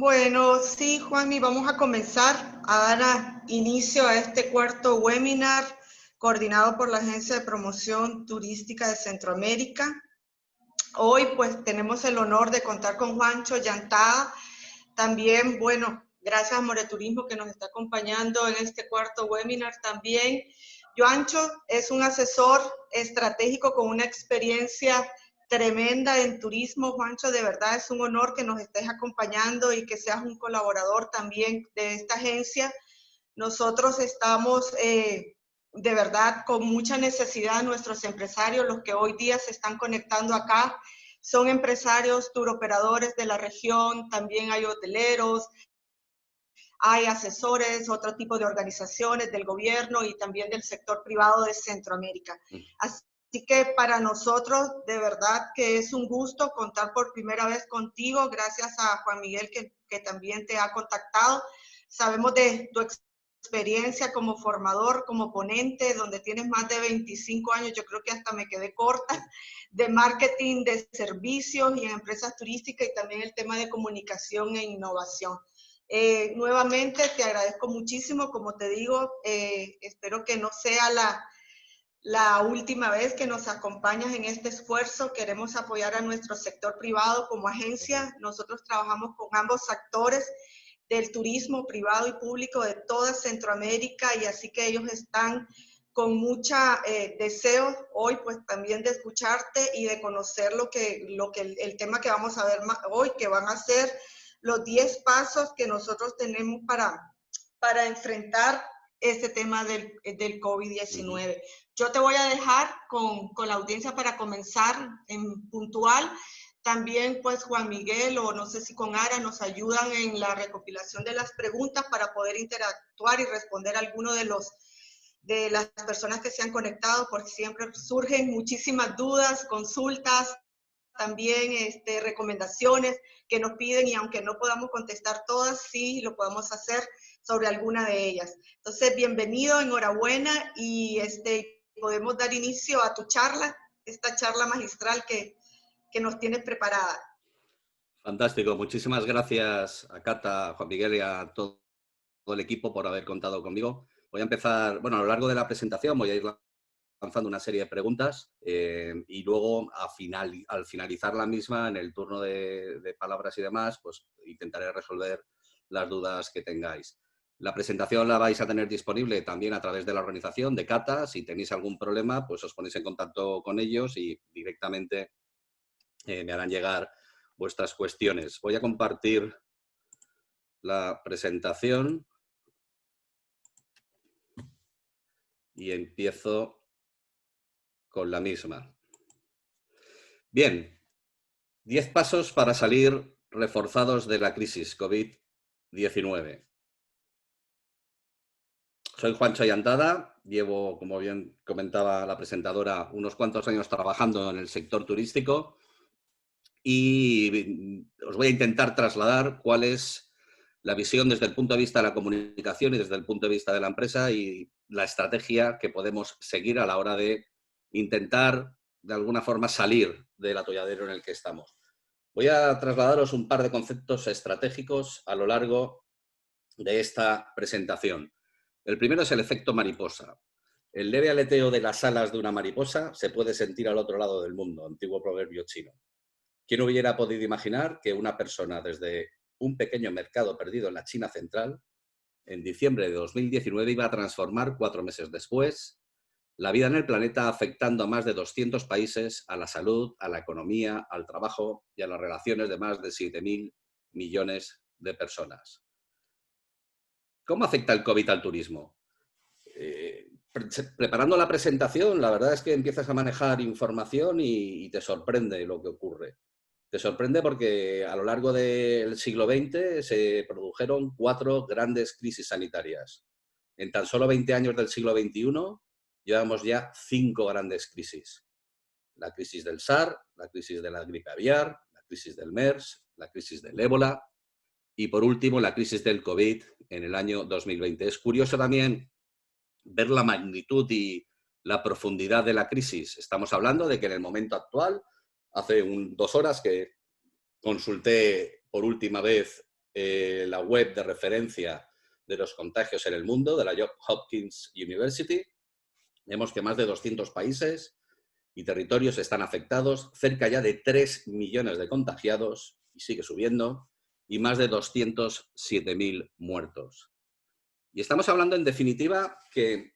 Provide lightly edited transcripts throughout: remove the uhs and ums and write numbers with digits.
Bueno, sí, Juanmi, vamos a comenzar a dar inicio a este cuarto webinar coordinado por la Agencia de Promoción Turística de Centroamérica. Hoy pues tenemos el honor de contar con Juancho Yantada. También, bueno, gracias a Moreturismo que nos está acompañando en este cuarto webinar también. Juancho es un asesor estratégico con una experiencia tremenda en turismo. Juancho, de verdad es un honor que nos estés acompañando y que seas un colaborador también de esta agencia. Nosotros estamos de verdad con mucha necesidad. Nuestros empresarios, los que hoy día se están conectando acá, son empresarios, turoperadores de la región, también hay hoteleros, hay asesores, otro tipo de organizaciones del gobierno y también del sector privado de Centroamérica. Así que para nosotros, de verdad que es un gusto contar por primera vez contigo, gracias a Juan Miguel que también te ha contactado. Sabemos de tu experiencia como formador, como ponente, donde tienes más de 25 años, yo creo que hasta me quedé corta, de marketing, de servicios y en empresas turísticas y también el tema de comunicación e innovación. Nuevamente te agradezco muchísimo, como te digo, espero que no sea la última vez que nos acompañas en este esfuerzo. Queremos apoyar a nuestro sector privado como agencia. Nosotros trabajamos con ambos actores del turismo privado y público de toda Centroamérica y así que ellos están con mucha deseo hoy pues también de escucharte y de conocer el tema que vamos a ver hoy, que van a ser los 10 pasos que nosotros tenemos para enfrentar este tema del COVID-19. Yo te voy a dejar con la audiencia para comenzar en puntual. También, pues, Juan Miguel o no sé si con Ara nos ayudan en la recopilación de las preguntas para poder interactuar y responder a alguno de las personas que se han conectado, porque siempre surgen muchísimas dudas, consultas, también recomendaciones que nos piden y aunque no podamos contestar todas, sí lo podemos hacer sobre alguna de ellas. Entonces, bienvenido, enhorabuena y podemos dar inicio a tu charla, esta charla magistral que nos tienes preparada. Fantástico, muchísimas gracias a Cata, a Juan Miguel y a todo el equipo por haber contado conmigo. Voy a empezar, bueno, a lo largo de la presentación voy a ir lanzando una serie de preguntas y luego al finalizar la misma, en el turno de palabras y demás, pues intentaré resolver las dudas que tengáis. La presentación la vais a tener disponible también a través de la organización de Cata. Si tenéis algún problema, pues os ponéis en contacto con ellos y directamente me harán llegar vuestras cuestiones. Voy a compartir la presentación y empiezo con la misma. Bien, 10 pasos para salir reforzados de la crisis COVID-19. Soy Juancho Yantada, llevo, como bien comentaba la presentadora, unos cuantos años trabajando en el sector turístico y os voy a intentar trasladar cuál es la visión desde el punto de vista de la comunicación y desde el punto de vista de la empresa y la estrategia que podemos seguir a la hora de intentar, de alguna forma, salir del atolladero en el que estamos. Voy a trasladaros un par de conceptos estratégicos a lo largo de esta presentación. El primero es el efecto mariposa. El leve aleteo de las alas de una mariposa se puede sentir al otro lado del mundo, antiguo proverbio chino. ¿Quién hubiera podido imaginar que una persona desde un pequeño mercado perdido en la China central, en diciembre de 2019, iba a transformar 4 meses después la vida en el planeta, afectando a más de 200 países, a la salud, a la economía, al trabajo y a las relaciones de más de 7.000 millones de personas? ¿Cómo afecta el COVID al turismo? Preparando la presentación, la verdad es que empiezas a manejar información y te sorprende lo que ocurre. Te sorprende porque a lo largo del siglo XX se produjeron 4 grandes crisis sanitarias. En tan solo 20 años del siglo XXI llevamos ya 5 grandes crisis. La crisis del SARS, la crisis de la gripe aviar, la crisis del MERS, la crisis del ébola y, por último, la crisis del COVID en el año 2020. Es curioso también ver la magnitud y la profundidad de la crisis. Estamos hablando de que en el momento actual, hace 2 horas que consulté por última vez la web de referencia de los contagios en el mundo, de la Johns Hopkins University. Vemos que más de 200 países y territorios están afectados, cerca ya de 3 millones de contagiados, y sigue subiendo, y más de 207.000 muertos. Y estamos hablando, en definitiva, que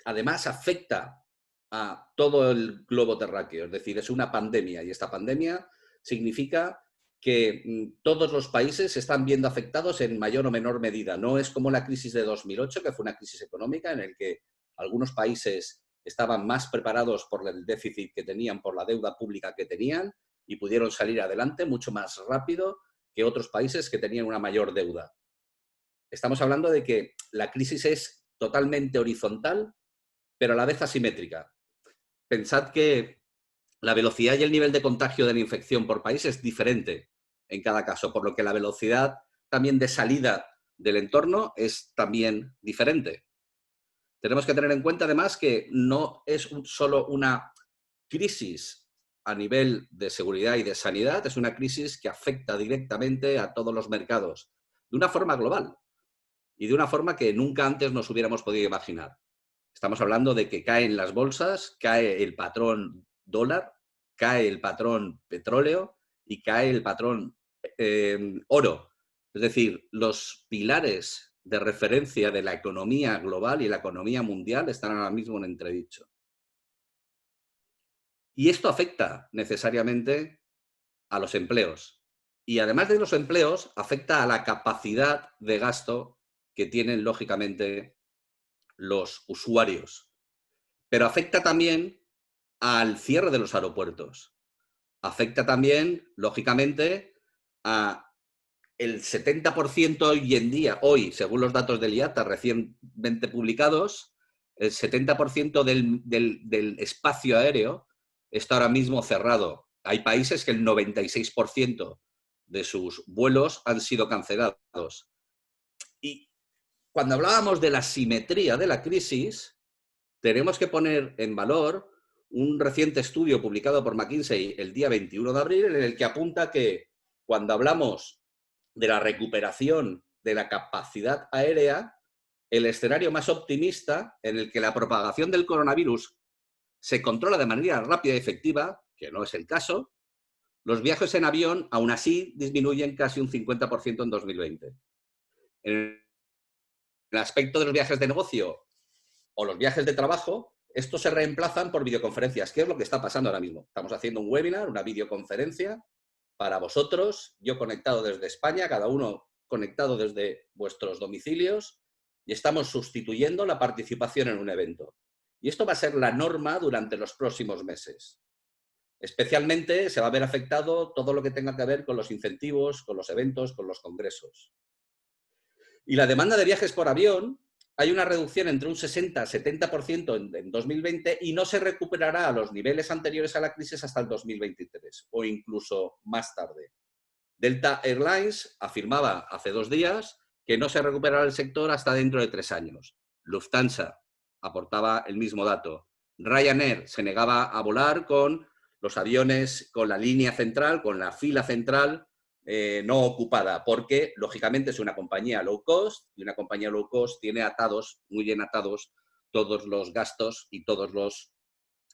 además afecta a todo el globo terráqueo, es decir, es una pandemia, y esta pandemia significa que todos los países se están viendo afectados en mayor o menor medida. No es como la crisis de 2008, que fue una crisis económica en la que algunos países estaban más preparados por el déficit que tenían, por la deuda pública que tenían, y pudieron salir adelante mucho más rápido que otros países que tenían una mayor deuda. Estamos hablando de que la crisis es totalmente horizontal, pero a la vez asimétrica. Pensad que la velocidad y el nivel de contagio de la infección por país es diferente en cada caso, por lo que la velocidad también de salida del entorno es también diferente. Tenemos que tener en cuenta, además, que no es solo una crisis a nivel de seguridad y de sanidad, es una crisis que afecta directamente a todos los mercados, de una forma global y de una forma que nunca antes nos hubiéramos podido imaginar. Estamos hablando de que caen las bolsas, cae el patrón dólar, cae el patrón petróleo y cae el patrón oro. Es decir, los pilares de referencia de la economía global y la economía mundial están ahora mismo en entredicho. Y esto afecta necesariamente a los empleos. Y además de los empleos, afecta a la capacidad de gasto que tienen, lógicamente, los usuarios. Pero afecta también al cierre de los aeropuertos. Afecta también, lógicamente, a el 70% hoy en día, según los datos del IATA recientemente publicados, el 70% del espacio aéreo está ahora mismo cerrado. Hay países que el 96% de sus vuelos han sido cancelados. Y cuando hablábamos de la simetría de la crisis, tenemos que poner en valor un reciente estudio publicado por McKinsey el día 21 de abril, en el que apunta que cuando hablamos de la recuperación de la capacidad aérea, el escenario más optimista, en el que la propagación del coronavirus se controla de manera rápida y efectiva, que no es el caso, los viajes en avión aún así disminuyen casi un 50% en 2020. En el aspecto de los viajes de negocio o los viajes de trabajo, estos se reemplazan por videoconferencias. ¿Qué es lo que está pasando ahora mismo? Estamos haciendo un webinar, una videoconferencia para vosotros, yo conectado desde España, cada uno conectado desde vuestros domicilios, y estamos sustituyendo la participación en un evento. Y esto va a ser la norma durante los próximos meses. Especialmente se va a ver afectado todo lo que tenga que ver con los incentivos, con los eventos, con los congresos. Y la demanda de viajes por avión, hay una reducción entre un 60-70% en 2020 y no se recuperará a los niveles anteriores a la crisis hasta el 2023 o incluso más tarde. Delta Airlines afirmaba hace 2 días que no se recuperará el sector hasta dentro de 3 años. Lufthansa aportaba el mismo dato. Ryanair se negaba a volar con los aviones, con la línea central, con la fila central no ocupada, porque lógicamente es una compañía low cost y una compañía low cost tiene atados, muy bien atados, todos los gastos y todo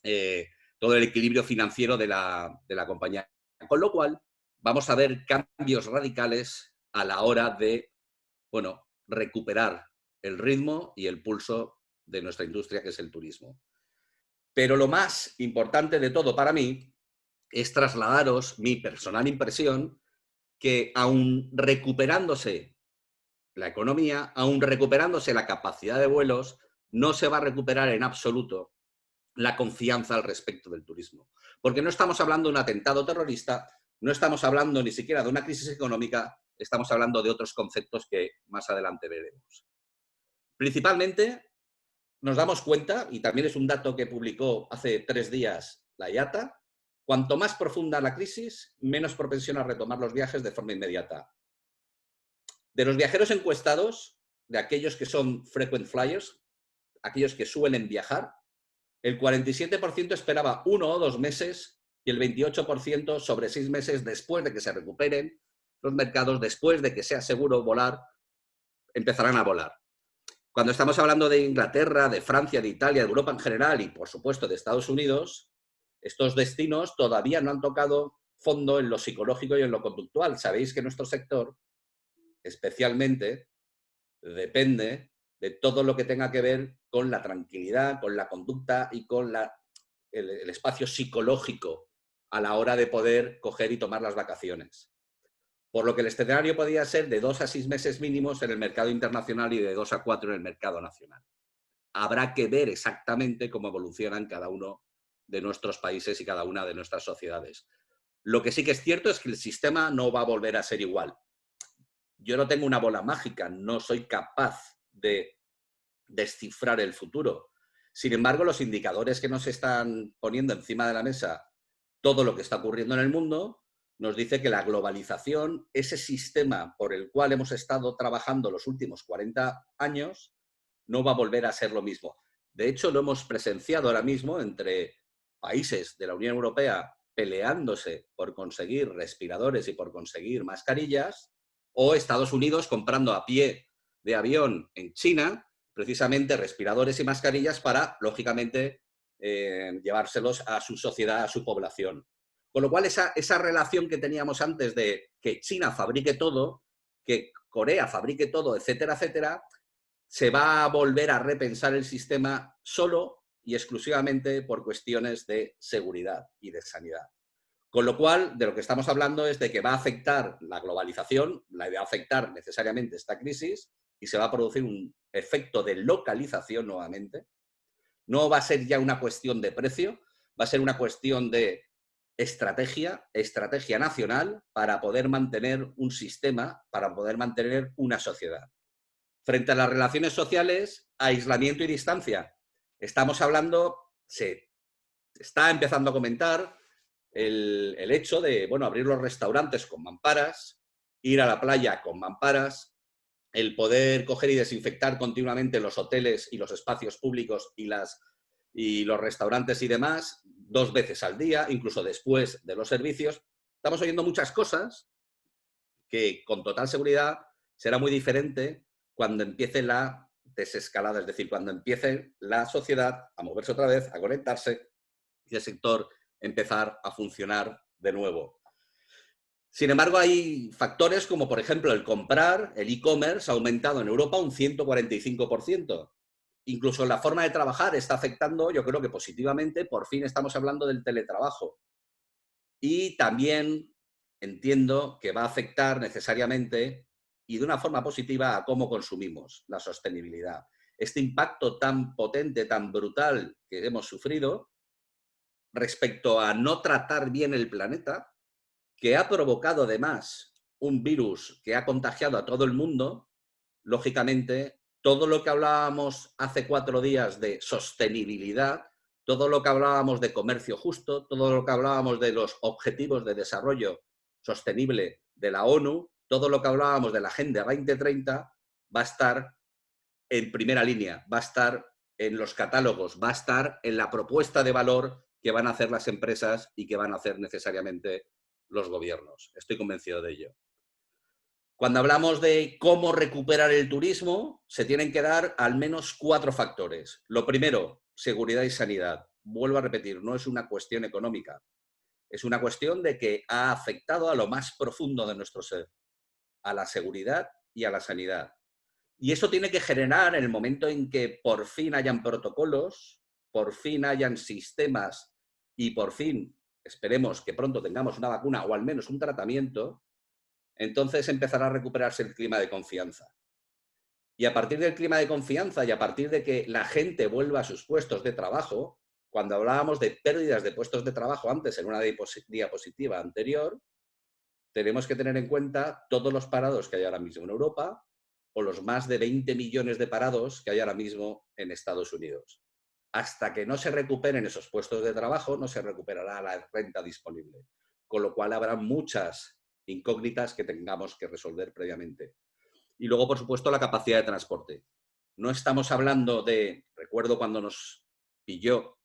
el equilibrio financiero de la compañía. Con lo cual, vamos a ver cambios radicales a la hora de, recuperar el ritmo y el pulso de nuestra industria, que es el turismo. Pero lo más importante de todo para mí es trasladaros mi personal impresión que aún recuperándose la economía, aún recuperándose la capacidad de vuelos, no se va a recuperar en absoluto la confianza al respecto del turismo. Porque no estamos hablando de un atentado terrorista, no estamos hablando ni siquiera de una crisis económica, estamos hablando de otros conceptos que más adelante veremos. Principalmente, nos damos cuenta, y también es un dato que publicó hace 3 días la IATA, cuanto más profunda la crisis, menos propensión a retomar los viajes de forma inmediata. De los viajeros encuestados, de aquellos que son frequent flyers, aquellos que suelen viajar, el 47% esperaba 1 o 2 meses y el 28% sobre 6 meses después de que se recuperen los mercados, después de que sea seguro volar, empezarán a volar. Cuando estamos hablando de Inglaterra, de Francia, de Italia, de Europa en general y, por supuesto, de Estados Unidos, estos destinos todavía no han tocado fondo en lo psicológico y en lo conductual. Sabéis que nuestro sector, especialmente, depende de todo lo que tenga que ver con la tranquilidad, con la conducta y con el espacio psicológico a la hora de poder coger y tomar las vacaciones. Por lo que el escenario podría ser de 2 a 6 meses mínimos en el mercado internacional y de 2 a 4 en el mercado nacional. Habrá que ver exactamente cómo evolucionan cada uno de nuestros países y cada una de nuestras sociedades. Lo que sí que es cierto es que el sistema no va a volver a ser igual. Yo no tengo una bola mágica, no soy capaz de descifrar el futuro. Sin embargo, los indicadores que nos están poniendo encima de la mesa, todo lo que está ocurriendo en el mundo, nos dice que la globalización, ese sistema por el cual hemos estado trabajando los últimos 40 años, no va a volver a ser lo mismo. De hecho, lo hemos presenciado ahora mismo entre países de la Unión Europea peleándose por conseguir respiradores y por conseguir mascarillas, o Estados Unidos comprando a pie de avión en China precisamente respiradores y mascarillas para, lógicamente, llevárselos a su sociedad, a su población. Con lo cual, esa relación que teníamos antes de que China fabrique todo, que Corea fabrique todo, etcétera, etcétera, se va a volver a repensar el sistema solo y exclusivamente por cuestiones de seguridad y de sanidad. Con lo cual, de lo que estamos hablando es de que va a afectar la globalización, va a afectar necesariamente esta crisis y se va a producir un efecto de localización nuevamente. No va a ser ya una cuestión de precio, va a ser una cuestión de estrategia nacional para poder mantener un sistema, para poder mantener una sociedad. Frente a las relaciones sociales, aislamiento y distancia. Estamos hablando, se está empezando a comentar el hecho de, bueno, abrir los restaurantes con mamparas, ir a la playa con mamparas, el poder coger y desinfectar continuamente los hoteles y los espacios públicos y los restaurantes y demás 2 veces al día, incluso después de los servicios. Estamos oyendo muchas cosas que con total seguridad será muy diferente cuando empiece la desescalada, es decir, cuando empiece la sociedad a moverse otra vez, a conectarse y el sector empezar a funcionar de nuevo. Sin embargo, hay factores como, por ejemplo, el comprar, el e-commerce ha aumentado en Europa un 145%. Incluso la forma de trabajar está afectando, yo creo que positivamente, por fin estamos hablando del teletrabajo. Y también entiendo que va a afectar necesariamente y de una forma positiva a cómo consumimos la sostenibilidad. Este impacto tan potente, tan brutal que hemos sufrido respecto a no tratar bien el planeta, que ha provocado además un virus que ha contagiado a todo el mundo, lógicamente, todo lo que hablábamos hace 4 días de sostenibilidad, todo lo que hablábamos de comercio justo, todo lo que hablábamos de los objetivos de desarrollo sostenible de la ONU, todo lo que hablábamos de la Agenda 2030, va a estar en primera línea, va a estar en los catálogos, va a estar en la propuesta de valor que van a hacer las empresas y que van a hacer necesariamente los gobiernos. Estoy convencido de ello. Cuando hablamos de cómo recuperar el turismo, se tienen que dar al menos 4 factores. Lo primero, seguridad y sanidad. Vuelvo a repetir, no es una cuestión económica. Es una cuestión de que ha afectado a lo más profundo de nuestro ser, a la seguridad y a la sanidad. Y eso tiene que generar el momento en que por fin hayan protocolos, por fin hayan sistemas y por fin, esperemos que pronto tengamos una vacuna o al menos un tratamiento, entonces empezará a recuperarse el clima de confianza. Y a partir del clima de confianza y a partir de que la gente vuelva a sus puestos de trabajo, cuando hablábamos de pérdidas de puestos de trabajo antes en una diapositiva anterior, tenemos que tener en cuenta todos los parados que hay ahora mismo en Europa o los más de 20 millones de parados que hay ahora mismo en Estados Unidos. Hasta que no se recuperen esos puestos de trabajo, no se recuperará la renta disponible. Con lo cual habrá muchas incógnitas que tengamos que resolver previamente. Y luego, por supuesto, la capacidad de transporte. No estamos hablando de, recuerdo cuando nos pilló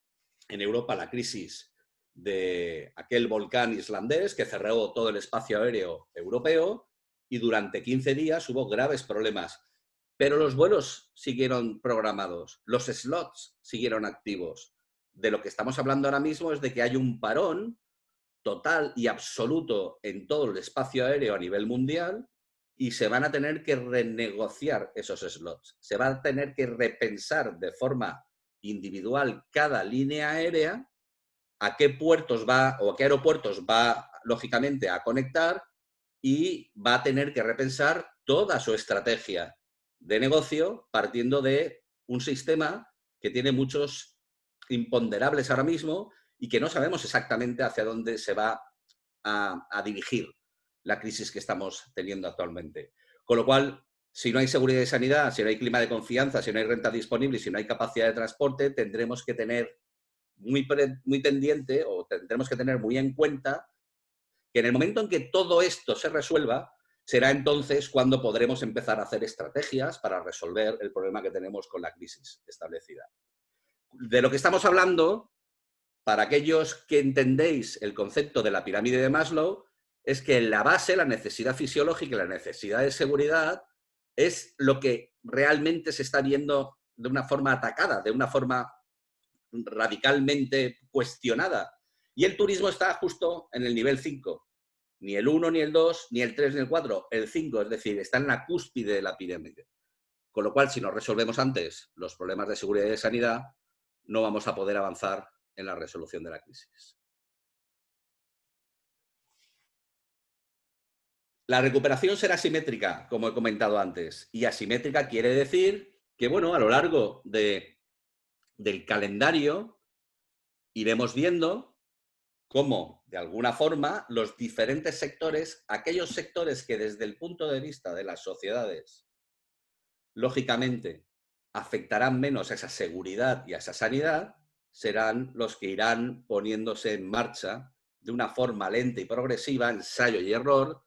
en Europa la crisis de aquel volcán islandés que cerró todo el espacio aéreo europeo y durante 15 días hubo graves problemas. Pero los vuelos siguieron programados, los slots siguieron activos. De lo que estamos hablando ahora mismo es de que hay un parón total y absoluto en todo el espacio aéreo a nivel mundial y se van a tener que renegociar esos slots. Se va a tener que repensar de forma individual cada línea aérea a qué puertos va o a qué aeropuertos va, lógicamente, a conectar y va a tener que repensar toda su estrategia de negocio partiendo de un sistema que tiene muchos imponderables ahora mismo y que no sabemos exactamente hacia dónde se va a dirigir la crisis que estamos teniendo actualmente. Con lo cual, si no hay seguridad y sanidad, si no hay clima de confianza, si no hay renta disponible y si no hay capacidad de transporte, tendremos que tener muy pendiente o tendremos que tener muy en cuenta que en el momento en que todo esto se resuelva, será entonces cuando podremos empezar a hacer estrategias para resolver el problema que tenemos con la crisis establecida. De lo que estamos hablando, para aquellos que entendéis el concepto de la pirámide de Maslow, es que en la base, la necesidad fisiológica y la necesidad de seguridad es lo que realmente se está viendo de una forma atacada, de una forma radicalmente cuestionada. Y el turismo está justo en el nivel 5. Ni el 1, ni el 2, ni el 3, ni el 4, el 5, es decir, está en la cúspide de la pirámide. Con lo cual, si no resolvemos antes los problemas de seguridad y de sanidad, no vamos a poder avanzar en la resolución de la crisis. La recuperación será asimétrica, como he comentado antes, y asimétrica quiere decir que, bueno, a lo largo del calendario iremos viendo cómo, de alguna forma, los diferentes sectores, aquellos sectores que desde el punto de vista de las sociedades, lógicamente, afectarán menos a esa seguridad y a esa sanidad, serán los que irán poniéndose en marcha de una forma lenta y progresiva, ensayo y error,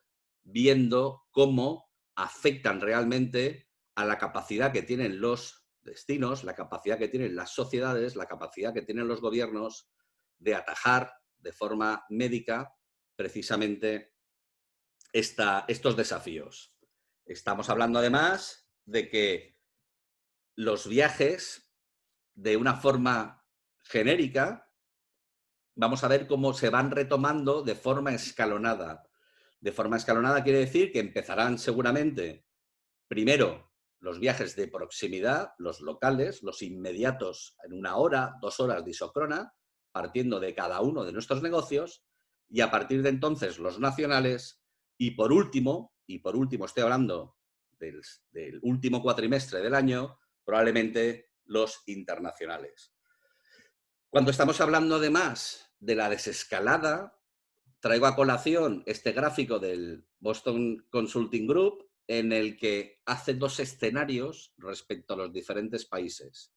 viendo cómo afectan realmente a la capacidad que tienen los destinos, la capacidad que tienen las sociedades, la capacidad que tienen los gobiernos de atajar de forma médica precisamente estos desafíos. Estamos hablando además de que los viajes, de una forma genérica, vamos a ver cómo se van retomando de forma escalonada. De forma escalonada quiere decir que empezarán seguramente, primero, los viajes de proximidad, los locales, los inmediatos en 1 hora, 2 horas de isócrona, partiendo de cada uno de nuestros negocios, y a partir de entonces los nacionales, y por último estoy hablando del último cuatrimestre del año, probablemente los internacionales. Cuando estamos hablando además de la desescalada, traigo a colación este gráfico del Boston Consulting Group en el que hace 2 escenarios respecto a los diferentes países.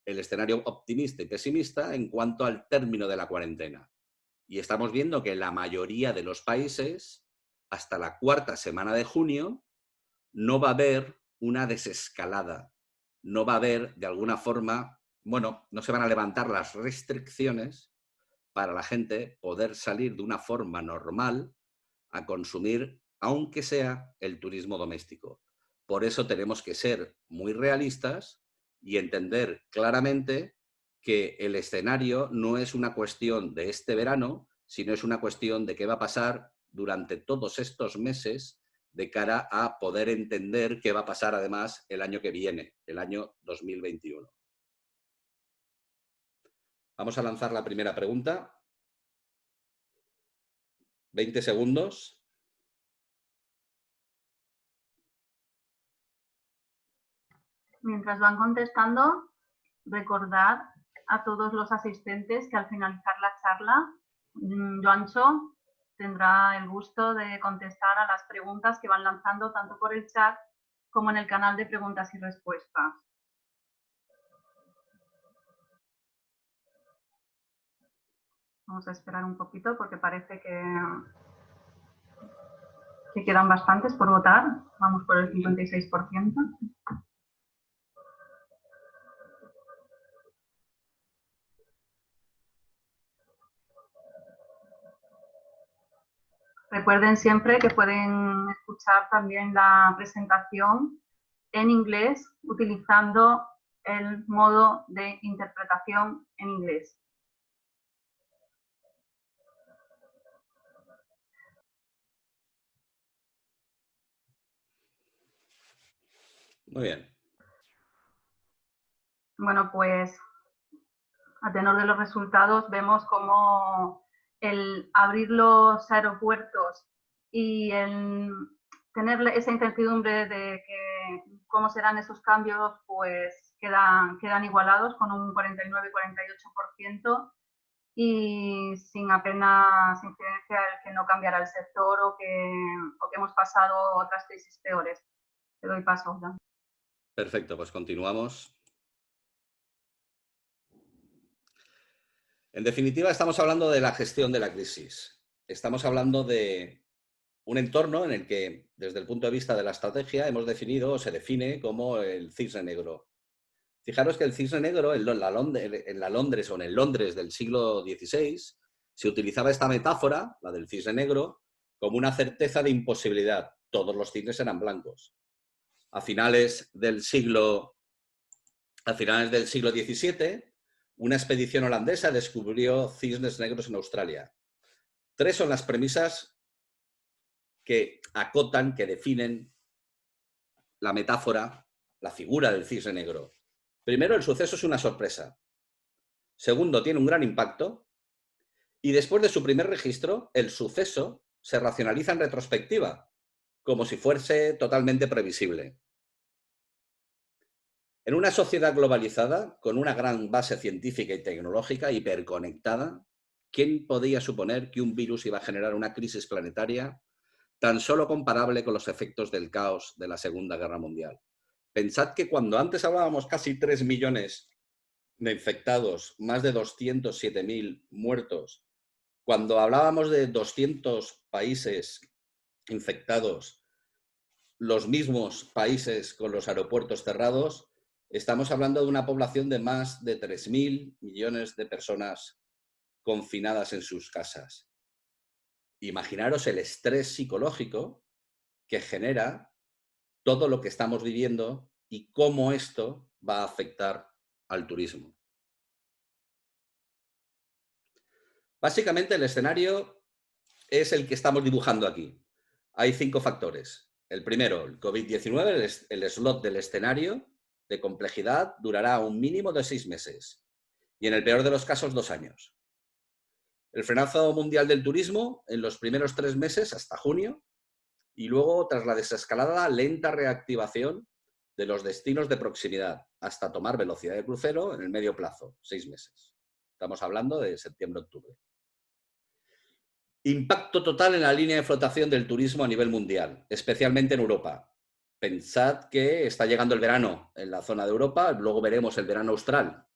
El escenario optimista y pesimista en cuanto al término de la cuarentena. Y estamos viendo que la mayoría de los países, hasta la 4ª semana de junio, no va a haber una desescalada. No va a haber, de alguna forma, bueno, no se van a levantar las restricciones para la gente poder salir de una forma normal a consumir, aunque sea el turismo doméstico. Por eso tenemos que ser muy realistas y entender claramente que el escenario no es una cuestión de este verano, sino es una cuestión de qué va a pasar durante todos estos meses de cara a poder entender qué va a pasar además el año que viene, el año 2021. Vamos a lanzar la primera pregunta. 20 segundos. Mientras van contestando, recordad a todos los asistentes que al finalizar la charla, Joancho tendrá el gusto de contestar a las preguntas que van lanzando tanto por el chat como en el canal de preguntas y respuestas. Vamos a esperar un poquito porque parece que quedan bastantes por votar. Vamos por el 56%. Recuerden siempre que pueden escuchar también la presentación en inglés utilizando el modo de interpretación en inglés. Muy bien. Bueno, pues a tenor de los resultados vemos cómo el abrir los aeropuertos y el tener esa incertidumbre de que cómo serán esos cambios, pues quedan igualados con un 49 y 48% y sin apenas incidencia el que no cambiará el sector o que hemos pasado otras crisis peores. Te doy paso, ¿no? Perfecto, pues continuamos. En definitiva, estamos hablando de la gestión de la crisis. Estamos hablando de un entorno en el que, desde el punto de vista de la estrategia, hemos definido o se define como el cisne negro. Fijaros que el cisne negro en la Londres o en el Londres del siglo XVI se utilizaba esta metáfora, la del cisne negro, como una certeza de imposibilidad. Todos los cisnes eran blancos. A finales del siglo XVII, una expedición holandesa descubrió cisnes negros en Australia. 3 son las premisas que acotan, que definen la metáfora, la figura del cisne negro. Primero, el suceso es una sorpresa. Segundo, tiene un gran impacto. Y después de su primer registro, el suceso se racionaliza en retrospectiva, como si fuese totalmente previsible. En una sociedad globalizada, con una gran base científica y tecnológica hiperconectada, ¿quién podía suponer que un virus iba a generar una crisis planetaria tan solo comparable con los efectos del caos de la Segunda Guerra Mundial? Pensad que cuando antes hablábamos casi 3 millones de infectados, más de 207.000 muertos, cuando hablábamos de 200 países infectados, los mismos países con los aeropuertos cerrados, estamos hablando de una población de más de 3.000 millones de personas confinadas en sus casas. Imaginaros el estrés psicológico que genera todo lo que estamos viviendo y cómo esto va a afectar al turismo. Básicamente el escenario es el que estamos dibujando aquí. Hay 5 factores. El primero, el COVID-19, el slot del escenario de complejidad durará un mínimo de 6 meses y en el peor de los casos 2 años. El frenazo mundial del turismo en los primeros 3 meses hasta junio y luego tras la desescalada lenta reactivación de los destinos de proximidad hasta tomar velocidad de crucero en el medio plazo, 6 meses. Estamos hablando de septiembre-octubre. Impacto total en la línea de flotación del turismo a nivel mundial, especialmente en Europa. Pensad que está llegando el verano en la zona de Europa, luego veremos el verano austral.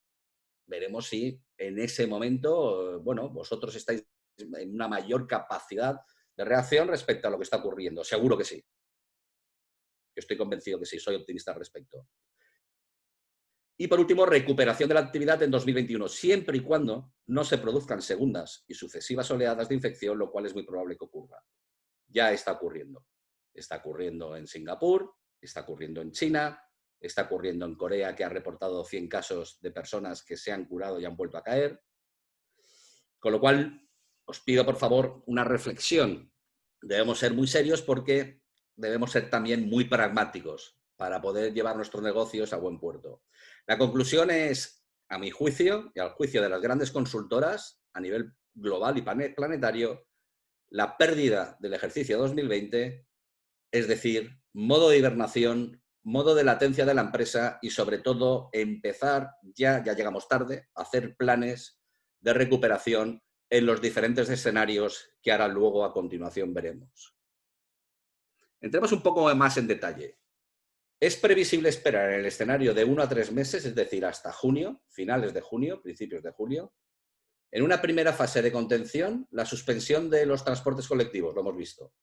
Veremos si en ese momento, bueno, vosotros estáis en una mayor capacidad de reacción respecto a lo que está ocurriendo. Seguro que sí. Yo estoy convencido que sí, soy optimista al respecto. Y por último, recuperación de la actividad en 2021, siempre y cuando no se produzcan segundas y sucesivas oleadas de infección, lo cual es muy probable que ocurra. Ya está ocurriendo. Está ocurriendo en Singapur, está ocurriendo en China, está ocurriendo en Corea, que ha reportado 100 casos de personas que se han curado y han vuelto a caer. Con lo cual, os pido por favor una reflexión. Debemos ser muy serios porque debemos ser también muy pragmáticos para poder llevar nuestros negocios a buen puerto. La conclusión es, a mi juicio y al juicio de las grandes consultoras a nivel global y planetario, la pérdida del ejercicio 2020, es decir, modo de hibernación, modo de latencia de la empresa y sobre todo empezar, ya llegamos tarde, a hacer planes de recuperación en los diferentes escenarios que ahora luego a continuación veremos. Entremos un poco más en detalle. Es previsible esperar en el escenario de 1 a 3 meses, es decir, hasta junio, finales de junio, principios de julio, en una primera fase de contención, la suspensión de los transportes colectivos, lo hemos visto.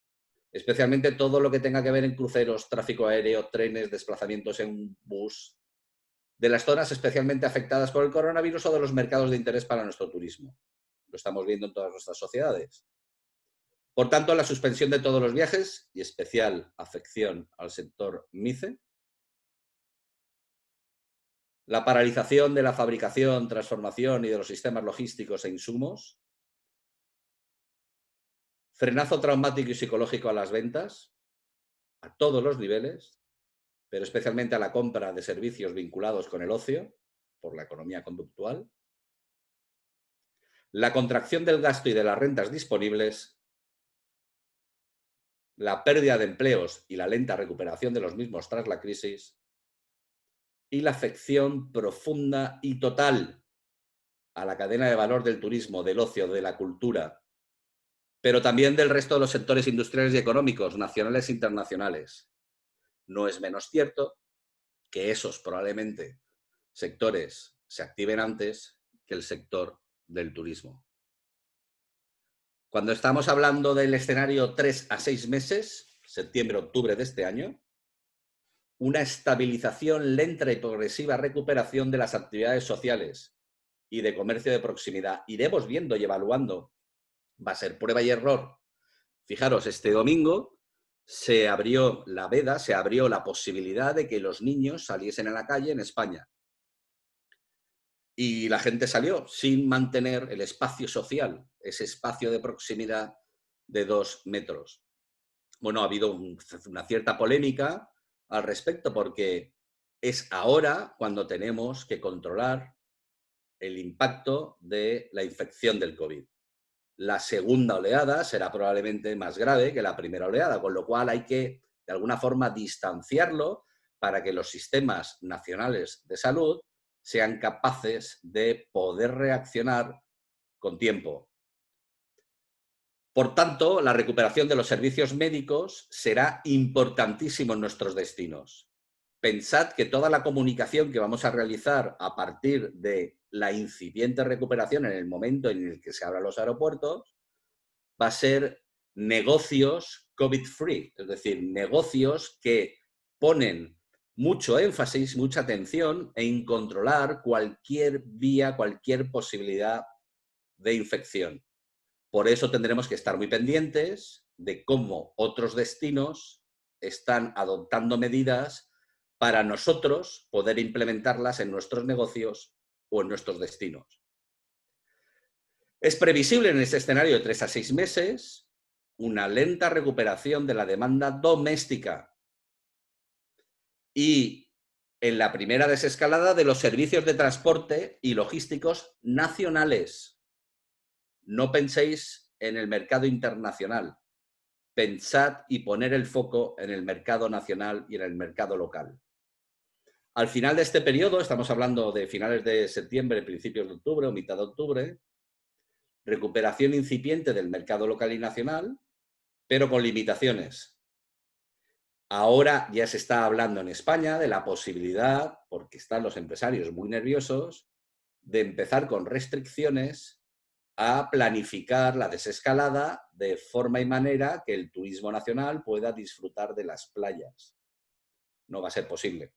Especialmente todo lo que tenga que ver en cruceros, tráfico aéreo, trenes, desplazamientos en bus, de las zonas especialmente afectadas por el coronavirus o de los mercados de interés para nuestro turismo. Lo estamos viendo en todas nuestras sociedades. Por tanto, la suspensión de todos los viajes y especial afección al sector MICE, la paralización de la fabricación, transformación y de los sistemas logísticos e insumos, frenazo traumático y psicológico a las ventas, a todos los niveles, pero especialmente a la compra de servicios vinculados con el ocio, por la economía conductual, la contracción del gasto y de las rentas disponibles, la pérdida de empleos y la lenta recuperación de los mismos tras la crisis, y la afección profunda y total a la cadena de valor del turismo, del ocio, de la cultura, pero también del resto de los sectores industriales y económicos, nacionales e internacionales. No es menos cierto que esos probablemente sectores se activen antes que el sector del turismo. Cuando estamos hablando del escenario 3 a 6 meses, septiembre-octubre de este año, una estabilización lenta y progresiva recuperación de las actividades sociales y de comercio de proximidad. Iremos viendo y evaluando. Va a ser prueba y error. Fijaros, este domingo se abrió la veda, se abrió la posibilidad de que los niños saliesen a la calle en España. Y la gente salió sin mantener el espacio social, ese espacio de proximidad de 2 metros. Bueno, ha habido una cierta polémica al respecto porque es ahora cuando tenemos que controlar el impacto de la infección del COVID. La segunda oleada será probablemente más grave que la primera oleada, con lo cual hay que, de alguna forma, distanciarlo para que los sistemas nacionales de salud sean capaces de poder reaccionar con tiempo. Por tanto, la recuperación de los servicios médicos será importantísimo en nuestros destinos. Pensad que toda la comunicación que vamos a realizar a partir de la incipiente recuperación en el momento en el que se abran los aeropuertos va a ser negocios COVID-free, es decir, negocios que ponen mucho énfasis, mucha atención en controlar cualquier vía, cualquier posibilidad de infección. Por eso tendremos que estar muy pendientes de cómo otros destinos están adoptando medidas para nosotros poder implementarlas en nuestros negocios o en nuestros destinos. Es previsible en este escenario de 3 a 6 meses una lenta recuperación de la demanda doméstica y en la primera desescalada de los servicios de transporte y logísticos nacionales. No penséis en el mercado internacional. Pensad y poner el foco en el mercado nacional y en el mercado local. Al final de este periodo, estamos hablando de finales de septiembre, principios de octubre o mitad de octubre, recuperación incipiente del mercado local y nacional, pero con limitaciones. Ahora ya se está hablando en España de la posibilidad, porque están los empresarios muy nerviosos, de empezar con restricciones a planificar la desescalada de forma y manera que el turismo nacional pueda disfrutar de las playas. No va a ser posible.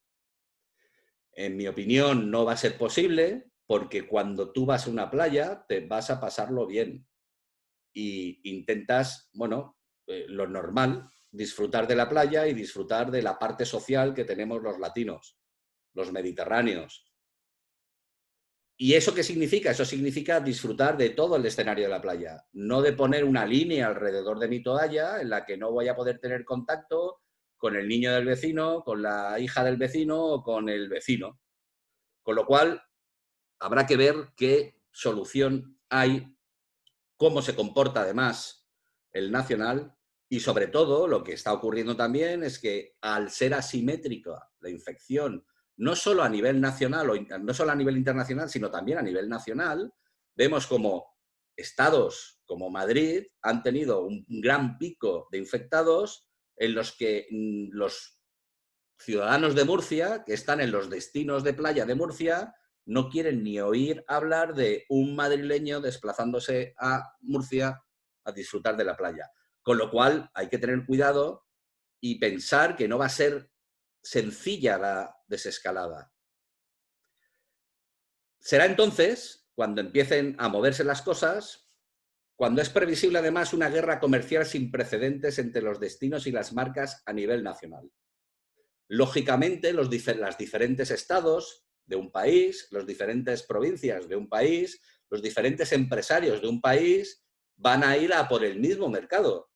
En mi opinión, no va a ser posible porque cuando tú vas a una playa te vas a pasarlo bien y intentas, bueno, lo normal, disfrutar de la playa y disfrutar de la parte social que tenemos los latinos, los mediterráneos. ¿Y eso qué significa? Eso significa disfrutar de todo el escenario de la playa, no de poner una línea alrededor de mi toalla en la que no voy a poder tener contacto con el niño del vecino, con la hija del vecino o con el vecino. Con lo cual, habrá que ver qué solución hay, cómo se comporta además el nacional y sobre todo lo que está ocurriendo también es que al ser asimétrica la infección, no solo a nivel nacional o no solo a nivel internacional, sino también a nivel nacional, vemos como estados como Madrid han tenido un gran pico de infectados en los que los ciudadanos de Murcia, que están en los destinos de playa de Murcia, no quieren ni oír hablar de un madrileño desplazándose a Murcia a disfrutar de la playa. Con lo cual hay que tener cuidado y pensar que no va a ser sencilla la desescalada. Será entonces, cuando empiecen a moverse las cosas, cuando es previsible además una guerra comercial sin precedentes entre los destinos y las marcas a nivel nacional. Lógicamente, los diferentes estados de un país, las diferentes provincias de un país, los diferentes empresarios de un país van a ir a por el mismo mercado,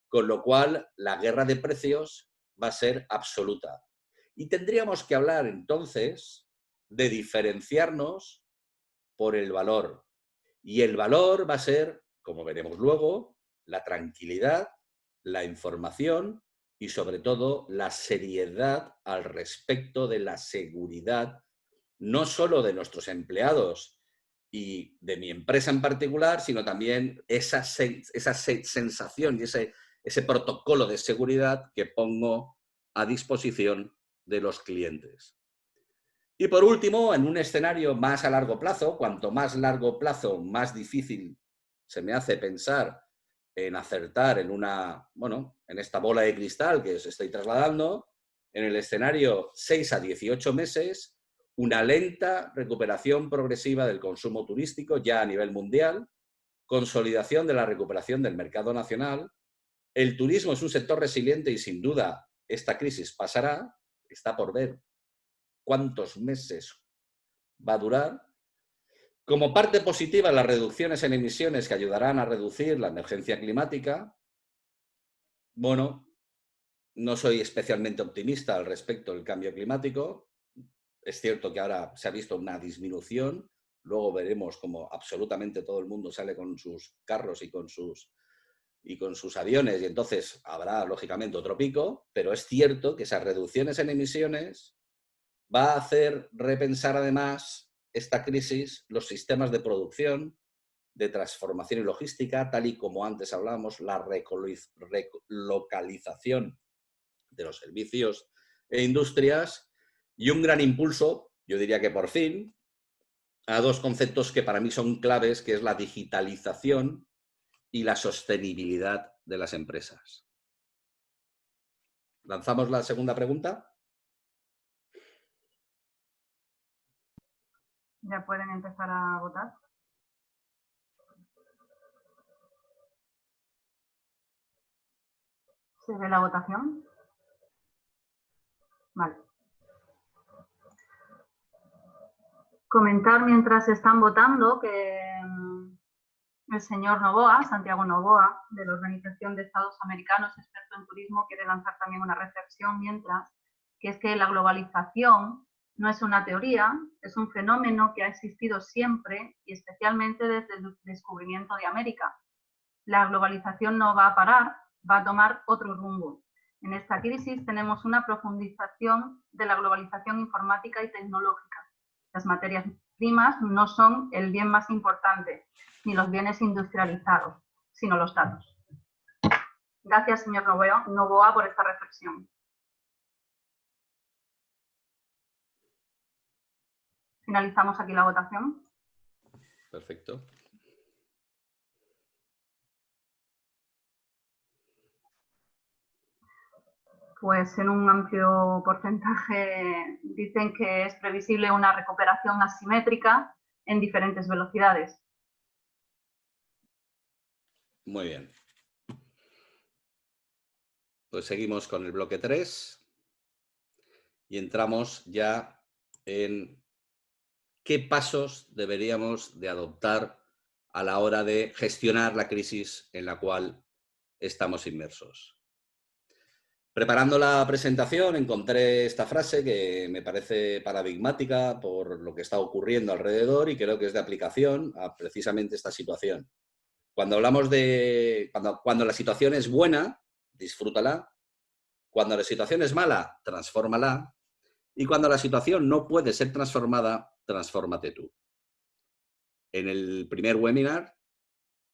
con lo cual la guerra de precios va a ser absoluta. Y tendríamos que hablar entonces de diferenciarnos por el valor. Y el valor va a ser, como veremos luego, la tranquilidad, la información y sobre todo la seriedad al respecto de la seguridad, no solo de nuestros empleados y de mi empresa en particular, sino también esa sensación y ese protocolo de seguridad que pongo a disposición de los clientes. Y por último, en un escenario más a largo plazo, cuanto más largo plazo, más difícil se me hace pensar en acertar en esta bola de cristal que os estoy trasladando, en el escenario 6 a 18 meses, una lenta recuperación progresiva del consumo turístico ya a nivel mundial, consolidación de la recuperación del mercado nacional. El turismo es un sector resiliente y sin duda esta crisis pasará, está por ver cuántos meses va a durar. Como parte positiva, las reducciones en emisiones que ayudarán a reducir la emergencia climática. Bueno, no soy especialmente optimista al respecto del cambio climático. Es cierto que ahora se ha visto una disminución. Luego veremos cómo absolutamente todo el mundo sale con sus carros y con sus aviones y entonces habrá, lógicamente, otro pico. Pero es cierto que esas reducciones en emisiones va a hacer repensar además esta crisis los sistemas de producción, de transformación y logística, tal y como antes hablábamos, la relocalización de los servicios e industrias y un gran impulso, yo diría que por fin, a dos conceptos que para mí son claves, que es la digitalización y la sostenibilidad de las empresas. ¿Lanzamos la segunda pregunta? Ya pueden empezar a votar. ¿Se ve la votación? Vale. Comentar mientras están votando que el señor Novoa, Santiago Novoa, de la Organización de Estados Americanos, experto en turismo, quiere lanzar también una reflexión mientras, que es que la globalización no es una teoría, es un fenómeno que ha existido siempre y especialmente desde el descubrimiento de América. La globalización no va a parar, va a tomar otro rumbo. En esta crisis tenemos una profundización de la globalización informática y tecnológica. Las materias primas no son el bien más importante, ni los bienes industrializados, sino los datos. Gracias, señor Novoa, por esta reflexión. Finalizamos aquí la votación. Perfecto. Pues en un amplio porcentaje dicen que es previsible una recuperación asimétrica en diferentes velocidades. Muy bien. Pues seguimos con el bloque 3 y entramos ya en qué pasos deberíamos de adoptar a la hora de gestionar la crisis en la cual estamos inmersos. Preparando la presentación encontré esta frase que me parece paradigmática por lo que está ocurriendo alrededor y creo que es de aplicación a precisamente esta situación. Cuando hablamos de... Cuando la situación es buena, disfrútala. Cuando la situación es mala, transfórmala. Y cuando la situación no puede ser transformada, transfórmate tú. En el primer webinar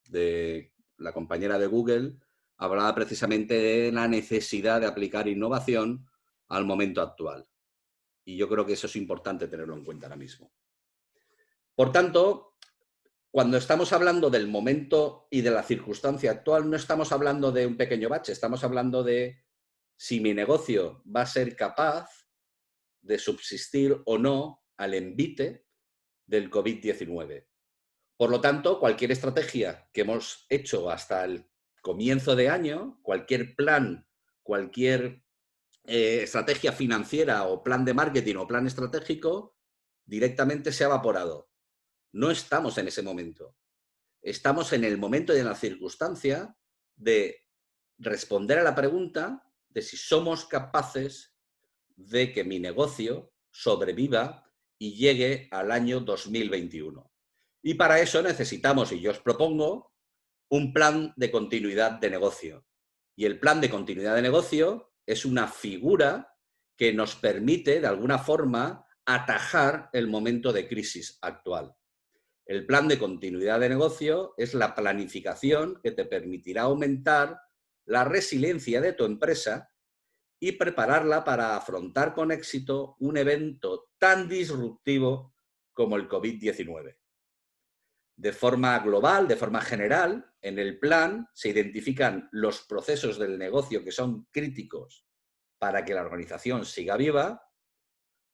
de la compañera de Google, hablaba precisamente de la necesidad de aplicar innovación al momento actual. Y yo creo que eso es importante tenerlo en cuenta ahora mismo. Por tanto, cuando estamos hablando del momento y de la circunstancia actual, no estamos hablando de un pequeño bache, estamos hablando de si mi negocio va a ser capaz de subsistir o no al envite del COVID-19. Por lo tanto, cualquier estrategia que hemos hecho hasta el comienzo de año, cualquier plan, cualquier estrategia financiera o plan de marketing o plan estratégico, directamente se ha evaporado. No estamos en ese momento. Estamos en el momento y en la circunstancia de responder a la pregunta de si somos capaces de que mi negocio sobreviva y llegue al año 2021. Y para eso necesitamos, y yo os propongo, un plan de continuidad de negocio. Y el plan de continuidad de negocio es una figura que nos permite, de alguna forma, atajar el momento de crisis actual. El plan de continuidad de negocio es la planificación que te permitirá aumentar la resiliencia de tu empresa y prepararla para afrontar con éxito un evento tan disruptivo como el COVID-19. De forma global, de forma general, en el plan se identifican los procesos del negocio que son críticos para que la organización siga viva,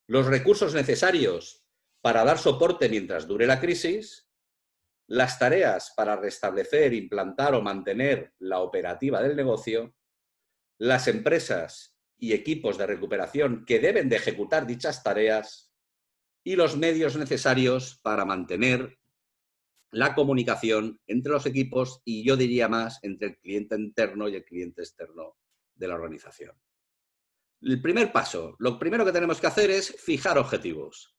los recursos necesarios para dar soporte mientras dure la crisis, las tareas para restablecer, implantar o mantener la operativa del negocio, las empresas y equipos de recuperación que deben de ejecutar dichas tareas y los medios necesarios para mantener la comunicación entre los equipos y, yo diría más, entre el cliente interno y el cliente externo de la organización. El primer paso, lo primero que tenemos que hacer es fijar objetivos.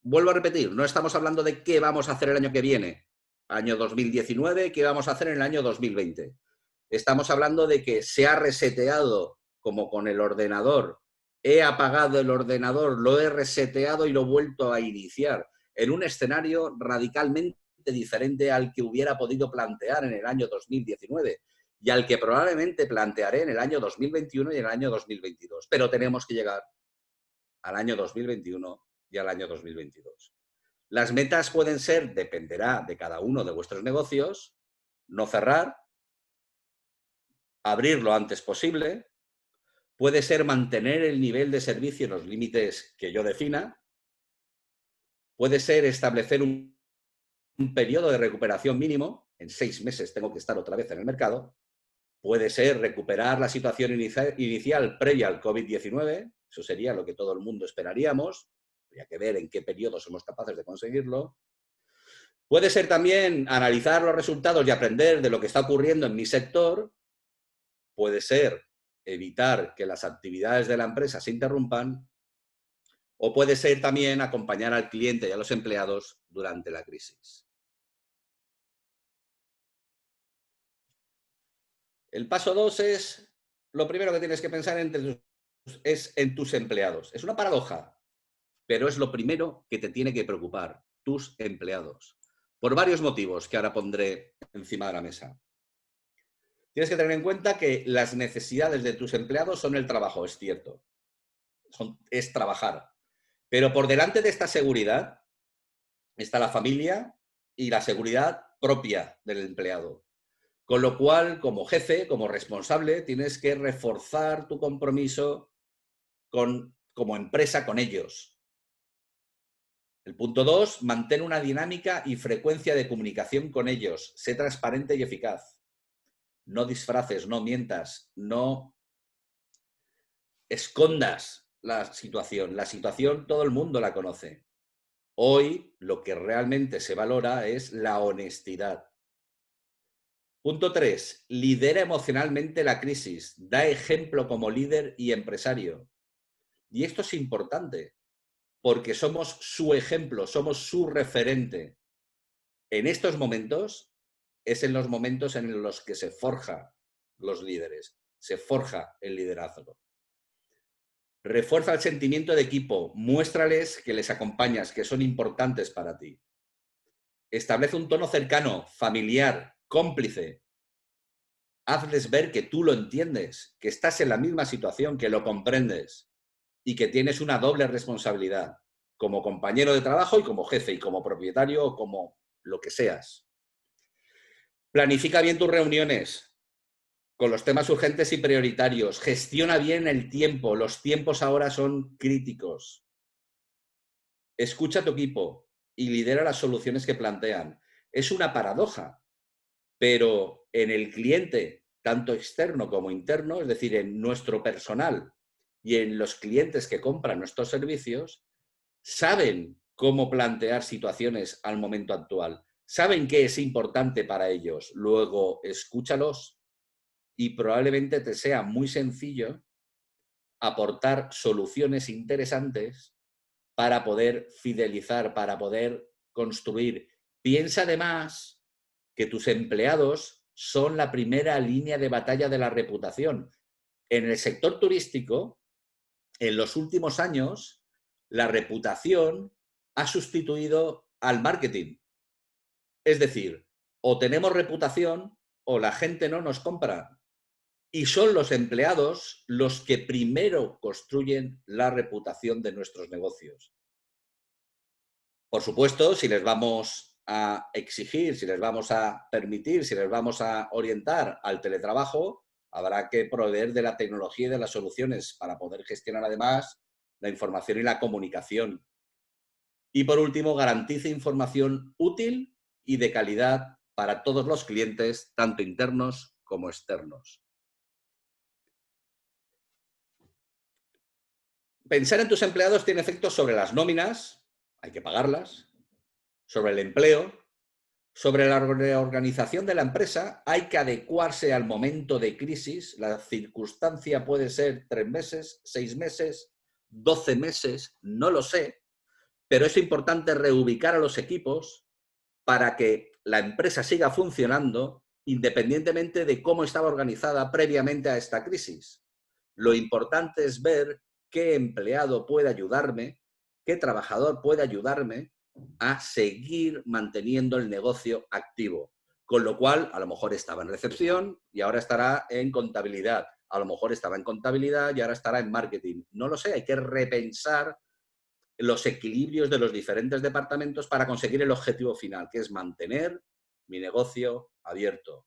Vuelvo a repetir, no estamos hablando de qué vamos a hacer el año que viene, año 2019, qué vamos a hacer en el año 2020. Estamos hablando de que se ha reseteado, como con el ordenador. He apagado el ordenador, lo he reseteado y lo he vuelto a iniciar en un escenario radicalmente diferente al que hubiera podido plantear en el año 2019 y al que probablemente plantearé en el año 2021 y en el año 2022. Pero tenemos que llegar al año 2021 y al año 2022. Las metas pueden ser, dependerá de cada uno de vuestros negocios, no cerrar, abrir lo antes posible, puede ser mantener el nivel de servicio en los límites que yo defina, puede ser establecer un periodo de recuperación mínimo, en 6 meses tengo que estar otra vez en el mercado, puede ser recuperar la situación inicial previa al COVID-19, eso sería lo que todo el mundo esperaríamos, habría que ver en qué periodo somos capaces de conseguirlo. Puede ser también analizar los resultados y aprender de lo que está ocurriendo en mi sector, puede ser evitar que las actividades de la empresa se interrumpan, o puede ser también acompañar al cliente y a los empleados durante la crisis. El paso 2 es, lo primero que tienes que pensar es en tus empleados. Es una paradoja, pero es lo primero que te tiene que preocupar, tus empleados. Por varios motivos que ahora pondré encima de la mesa. Tienes que tener en cuenta que las necesidades de tus empleados son el trabajo, es cierto. Es trabajar. Pero por delante de esta seguridad está la familia y la seguridad propia del empleado. Con lo cual, como jefe, como responsable, tienes que reforzar tu compromiso como empresa con ellos. El punto 2, mantén una dinámica y frecuencia de comunicación con ellos. Sé transparente y eficaz. No disfraces, no mientas, no escondas la situación. La situación todo el mundo la conoce. Hoy lo que realmente se valora es la honestidad. Punto 3. Lidera emocionalmente la crisis. Da ejemplo como líder y empresario. Y esto es importante, porque somos su ejemplo, somos su referente. En estos momentos, es en los momentos en los que se forja los líderes, se forja el liderazgo. Refuerza el sentimiento de equipo, muéstrales que les acompañas, que son importantes para ti. Establece un tono cercano, familiar, cómplice. Hazles ver que tú lo entiendes, que estás en la misma situación, que lo comprendes y que tienes una doble responsabilidad, como compañero de trabajo y como jefe y como propietario o como lo que seas. Planifica bien tus reuniones con los temas urgentes y prioritarios. Gestiona bien el tiempo. Los tiempos ahora son críticos. Escucha a tu equipo. y lidera las soluciones que plantean. Es una paradoja, pero en el cliente, tanto externo como interno, es decir, en nuestro personal y en los clientes que compran nuestros servicios, saben cómo plantear situaciones al momento actual, saben qué es importante para ellos. Luego, escúchalos y probablemente te sea muy sencillo aportar soluciones interesantes para poder fidelizar, para poder construir. Piensa además que tus empleados son la primera línea de batalla de la reputación. En el sector turístico, en los últimos años, la reputación ha sustituido al marketing. Es decir, o tenemos reputación o la gente no nos compra. Y son los empleados los que primero construyen la reputación de nuestros negocios. Por supuesto, si les vamos a exigir, si les vamos a permitir, si les vamos a orientar al teletrabajo, habrá que proveer de la tecnología y de las soluciones para poder gestionar además la información y la comunicación. Y por último, garantice información útil y de calidad para todos los clientes, tanto internos como externos. Pensar en tus empleados tiene efectos sobre las nóminas, hay que pagarlas, sobre el empleo, sobre la reorganización de la empresa, hay que adecuarse al momento de crisis. La circunstancia puede ser 3 meses, 6 meses, 12 meses, no lo sé, pero es importante reubicar a los equipos para que la empresa siga funcionando independientemente de cómo estaba organizada previamente a esta crisis. Lo importante es ver qué empleado puede ayudarme, qué trabajador puede ayudarme a seguir manteniendo el negocio activo. Con lo cual, a lo mejor estaba en recepción y ahora estará en contabilidad. A lo mejor estaba en contabilidad y ahora estará en marketing. No lo sé, hay que repensar los equilibrios de los diferentes departamentos para conseguir el objetivo final, que es mantener mi negocio abierto.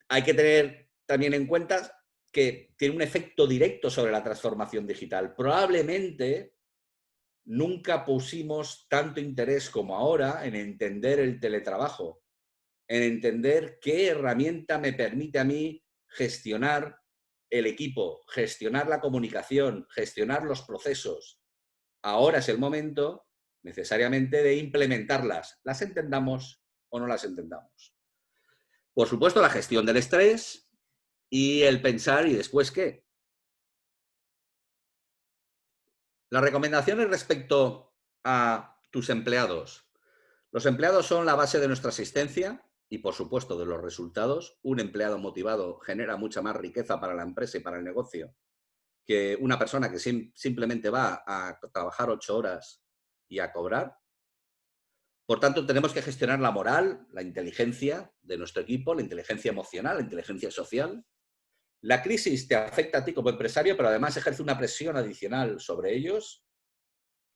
Hay que tener también en cuenta que tiene un efecto directo sobre la transformación digital. Probablemente nunca pusimos tanto interés como ahora en entender el teletrabajo, en entender qué herramienta me permite a mí gestionar el equipo, gestionar la comunicación, gestionar los procesos. Ahora es el momento necesariamente de implementarlas, las entendamos o no las entendamos. Por supuesto, la gestión del estrés y el pensar ¿y después qué? Las recomendaciones respecto a tus empleados. Los empleados son la base de nuestra existencia y, por supuesto, de los resultados. Un empleado motivado genera mucha más riqueza para la empresa y para el negocio que una persona que simplemente va a trabajar 8 horas y a cobrar. Por tanto, tenemos que gestionar la moral, la inteligencia de nuestro equipo, la inteligencia emocional, la inteligencia social. La crisis te afecta a ti como empresario, pero además ejerce una presión adicional sobre ellos.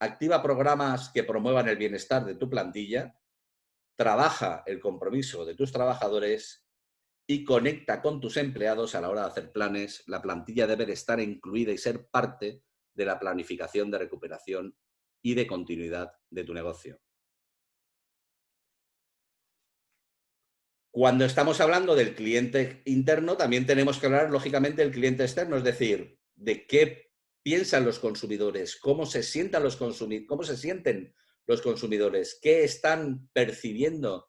Activa programas que promuevan el bienestar de tu plantilla, trabaja el compromiso de tus trabajadores y conecta con tus empleados a la hora de hacer planes. La plantilla debe estar incluida y ser parte de la planificación de recuperación y de continuidad de tu negocio. Cuando estamos hablando del cliente interno, también tenemos que hablar, lógicamente, del cliente externo, es decir, de qué piensan los consumidores, cómo se sienten los consumidores, qué están percibiendo.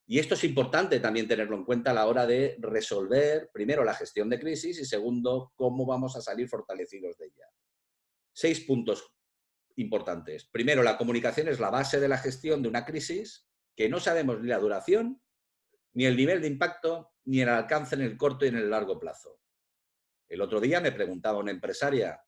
Y esto es importante también tenerlo en cuenta a la hora de resolver, primero, la gestión de crisis y, segundo, cómo vamos a salir fortalecidos de ella. 6 puntos importantes. Primero, la comunicación es la base de la gestión de una crisis, que no sabemos ni la duración, ni el nivel de impacto, ni el alcance en el corto y en el largo plazo. El otro día me preguntaba una empresaria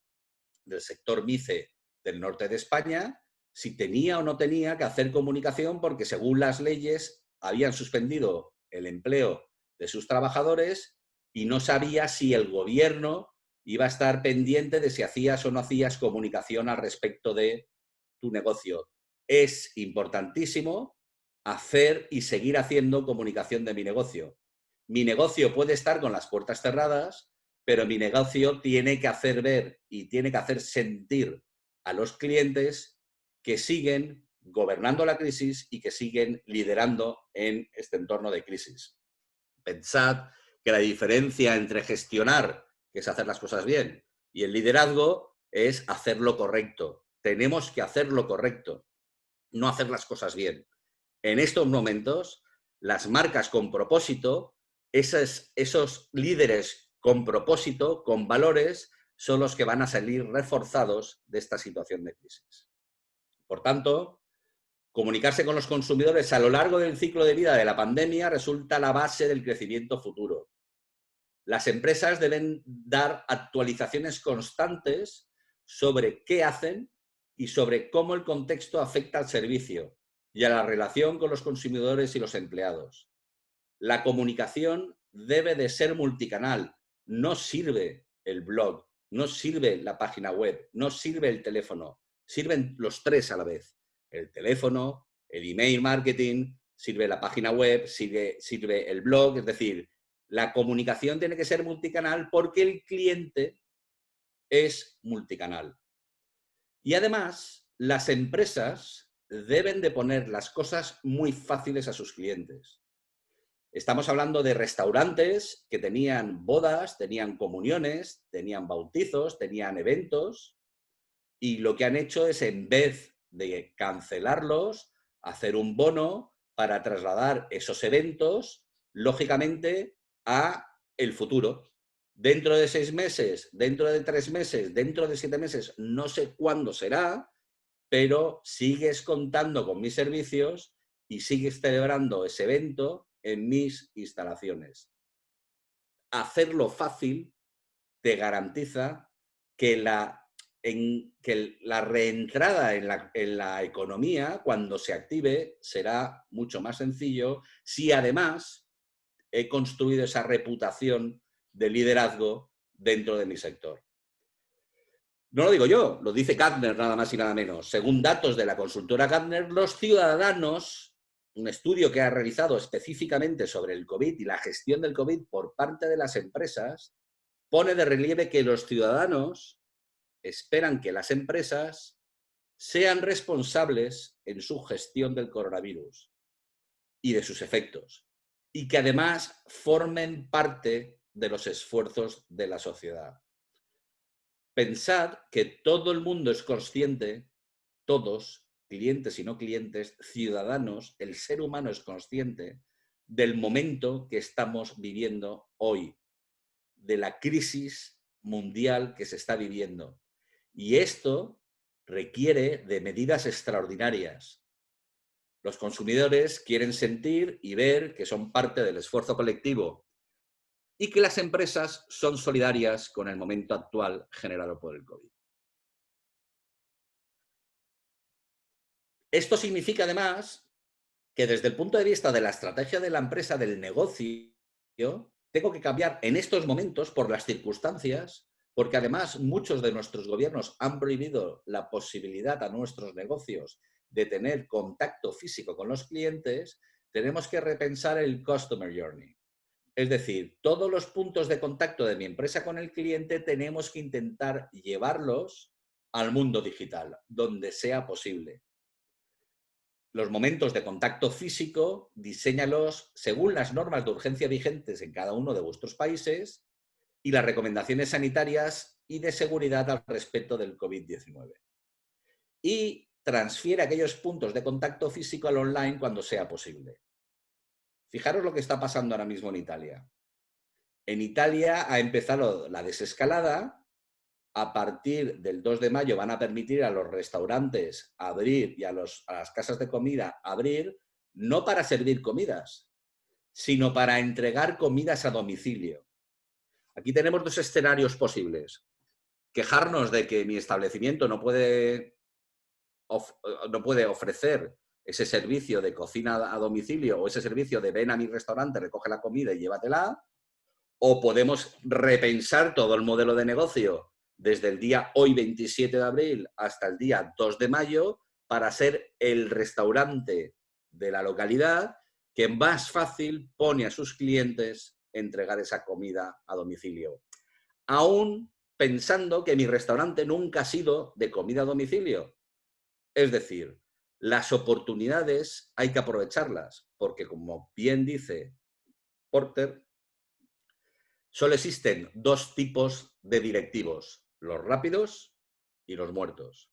del sector MICE del norte de España si tenía o no tenía que hacer comunicación porque, según las leyes, habían suspendido el empleo de sus trabajadores y no sabía si el gobierno iba a estar pendiente de si hacías o no hacías comunicación al respecto de tu negocio. Es importantísimo hacer y seguir haciendo comunicación de mi negocio. Mi negocio puede estar con las puertas cerradas, pero mi negocio tiene que hacer ver y tiene que hacer sentir a los clientes que siguen gobernando la crisis y que siguen liderando en este entorno de crisis. Pensad que la diferencia entre gestionar, que es hacer las cosas bien, y el liderazgo es hacer lo correcto. Tenemos que hacer lo correcto, no hacer las cosas bien. En estos momentos, las marcas con propósito, esos líderes con propósito, con valores, son los que van a salir reforzados de esta situación de crisis. Por tanto, comunicarse con los consumidores a lo largo del ciclo de vida de la pandemia resulta la base del crecimiento futuro. Las empresas deben dar actualizaciones constantes sobre qué hacen y sobre cómo el contexto afecta al servicio y a la relación con los consumidores y los empleados. La comunicación debe de ser multicanal. No sirve el blog, no sirve la página web, no sirve el teléfono. Sirven los tres a la vez. El teléfono, el email marketing, sirve la página web, sirve el blog. Es decir, la comunicación tiene que ser multicanal porque el cliente es multicanal. Y además, las empresas deben de poner las cosas muy fáciles a sus clientes. Estamos hablando de restaurantes que tenían bodas, tenían comuniones, tenían bautizos, tenían eventos, y lo que han hecho es, en vez de cancelarlos, hacer un bono para trasladar esos eventos, lógicamente, a el futuro. Dentro de 6 meses, dentro de 3 meses, dentro de 7 meses, no sé cuándo será, pero sigues contando con mis servicios y sigues celebrando ese evento en mis instalaciones. Hacerlo fácil te garantiza que la reentrada en la economía, cuando se active, será mucho más sencillo si además he construido esa reputación de liderazgo dentro de mi sector. No lo digo yo, lo dice Gartner nada más y nada menos. Según datos de la consultora Gartner, los ciudadanos, un estudio que ha realizado específicamente sobre el COVID y la gestión del COVID por parte de las empresas, pone de relieve que los ciudadanos esperan que las empresas sean responsables en su gestión del coronavirus y de sus efectos, y que además formen parte de los esfuerzos de la sociedad. Pensad que todo el mundo es consciente, todos, clientes y no clientes, ciudadanos, el ser humano es consciente del momento que estamos viviendo hoy, de la crisis mundial que se está viviendo. Y esto requiere de medidas extraordinarias. Los consumidores quieren sentir y ver que son parte del esfuerzo colectivo y que las empresas son solidarias con el momento actual generado por el COVID. Esto significa además que desde el punto de vista de la estrategia de la empresa, del negocio, tengo que cambiar en estos momentos por las circunstancias, porque además muchos de nuestros gobiernos han prohibido la posibilidad a nuestros negocios de tener contacto físico con los clientes. Tenemos que repensar el Customer Journey. Es decir, todos los puntos de contacto de mi empresa con el cliente tenemos que intentar llevarlos al mundo digital, donde sea posible. Los momentos de contacto físico, diséñalos según las normas de urgencia vigentes en cada uno de vuestros países y las recomendaciones sanitarias y de seguridad al respecto del COVID-19. Y transfiere aquellos puntos de contacto físico al online cuando sea posible. Fijaros lo que está pasando ahora mismo en Italia. En Italia ha empezado la desescalada. A partir del 2 de mayo van a permitir a los restaurantes abrir y a las casas de comida abrir, no para servir comidas, sino para entregar comidas a domicilio. Aquí tenemos dos escenarios posibles. Quejarnos de que mi establecimiento no puede ofrecer ese servicio de cocina a domicilio o ese servicio de ven a mi restaurante, recoge la comida y llévatela, o podemos repensar todo el modelo de negocio desde el día hoy 27 de abril hasta el día 2 de mayo para ser el restaurante de la localidad que más fácil pone a sus clientes entregar esa comida a domicilio. Aún pensando que mi restaurante nunca ha sido de comida a domicilio. Es decir, Las oportunidades hay que aprovecharlas, porque como bien dice Porter, solo existen dos tipos de directivos, los rápidos y los muertos.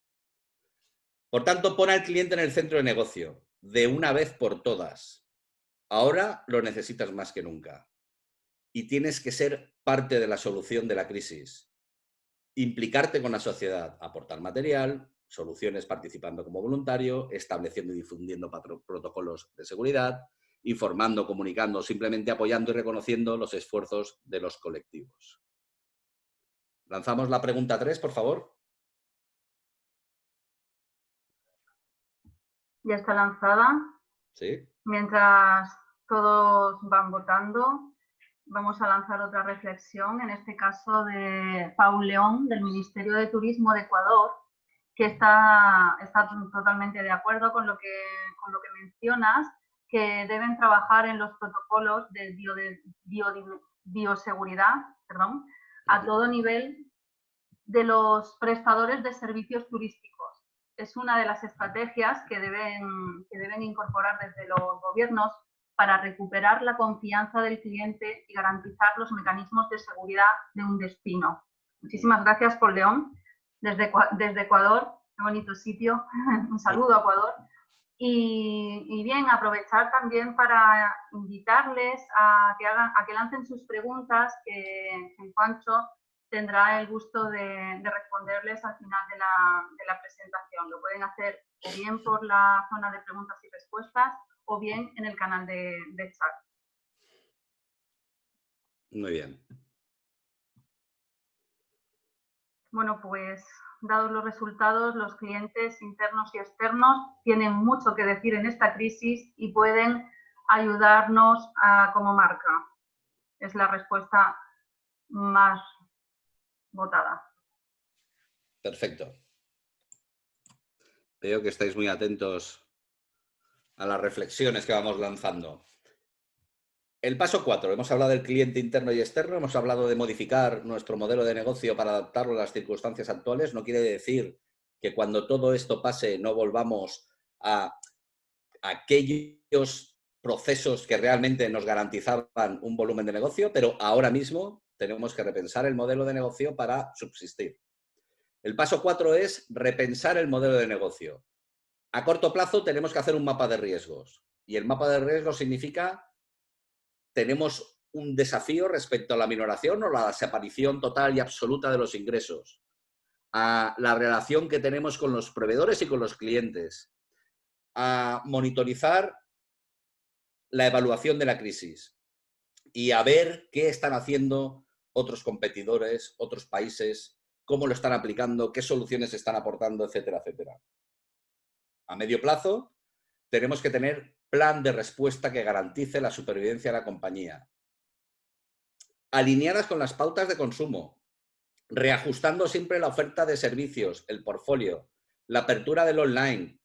Por tanto, pon al cliente en el centro de negocio, de una vez por todas. Ahora lo necesitas más que nunca. Y tienes que ser parte de la solución de la crisis. Implicarte con la sociedad, aportar material, soluciones participando como voluntario, estableciendo y difundiendo protocolos de seguridad, informando, comunicando, simplemente apoyando y reconociendo los esfuerzos de los colectivos. Lanzamos la pregunta 3, por favor. Ya está lanzada. Sí. Mientras todos van votando, vamos a lanzar otra reflexión, en este caso de Paul León, del Ministerio de Turismo de Ecuador, que está totalmente de acuerdo con lo que mencionas, que deben trabajar en los protocolos de bioseguridad, a todo nivel de los prestadores de servicios turísticos. Es una de las estrategias que deben incorporar desde los gobiernos para recuperar la confianza del cliente y garantizar los mecanismos de seguridad de un destino. Muchísimas gracias, Paul León, desde Ecuador, qué bonito sitio. Un saludo a Ecuador. Y bien, aprovechar también para invitarles a que lancen sus preguntas, que Juancho tendrá el gusto de responderles al final de la presentación. Lo pueden hacer o bien por la zona de preguntas y respuestas o bien en el canal de chat. Muy bien. Bueno, pues dados los resultados, los clientes internos y externos tienen mucho que decir en esta crisis y pueden ayudarnos como marca. Es la respuesta más votada. Perfecto. Veo que estáis muy atentos a las reflexiones que vamos lanzando. El paso 4, hemos hablado del cliente interno y externo, hemos hablado de modificar nuestro modelo de negocio para adaptarlo a las circunstancias actuales. No quiere decir que cuando todo esto pase no volvamos a aquellos procesos que realmente nos garantizaban un volumen de negocio, pero ahora mismo tenemos que repensar el modelo de negocio para subsistir. El paso 4 es repensar el modelo de negocio. A corto plazo tenemos que hacer un mapa de riesgos. Y el mapa de riesgos significa tenemos un desafío respecto a la minoración o la desaparición total y absoluta de los ingresos, a la relación que tenemos con los proveedores y con los clientes, a monitorizar la evaluación de la crisis y a ver qué están haciendo otros competidores, otros países, cómo lo están aplicando, qué soluciones están aportando, etcétera, etcétera. A medio plazo, tenemos que tener plan de respuesta que garantice la supervivencia de la compañía, alineadas con las pautas de consumo, reajustando siempre la oferta de servicios, el portfolio, la apertura del online,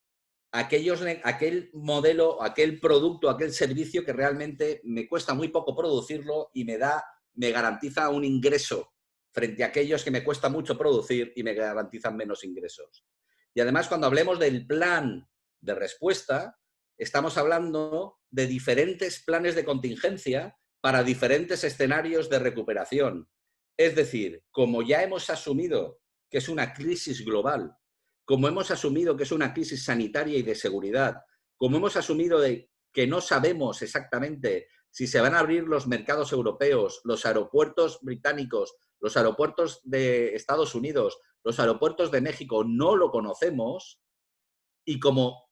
aquel modelo, aquel producto, aquel servicio que realmente me cuesta muy poco producirlo y me garantiza un ingreso frente a aquellos que me cuesta mucho producir y me garantizan menos ingresos. Y además, cuando hablemos del plan de respuesta, estamos hablando de diferentes planes de contingencia para diferentes escenarios de recuperación. Es decir, como ya hemos asumido que es una crisis global, como hemos asumido que es una crisis sanitaria y de seguridad, como hemos asumido que no sabemos exactamente si se van a abrir los mercados europeos, los aeropuertos británicos, los aeropuertos de Estados Unidos, los aeropuertos de México, no lo conocemos, y como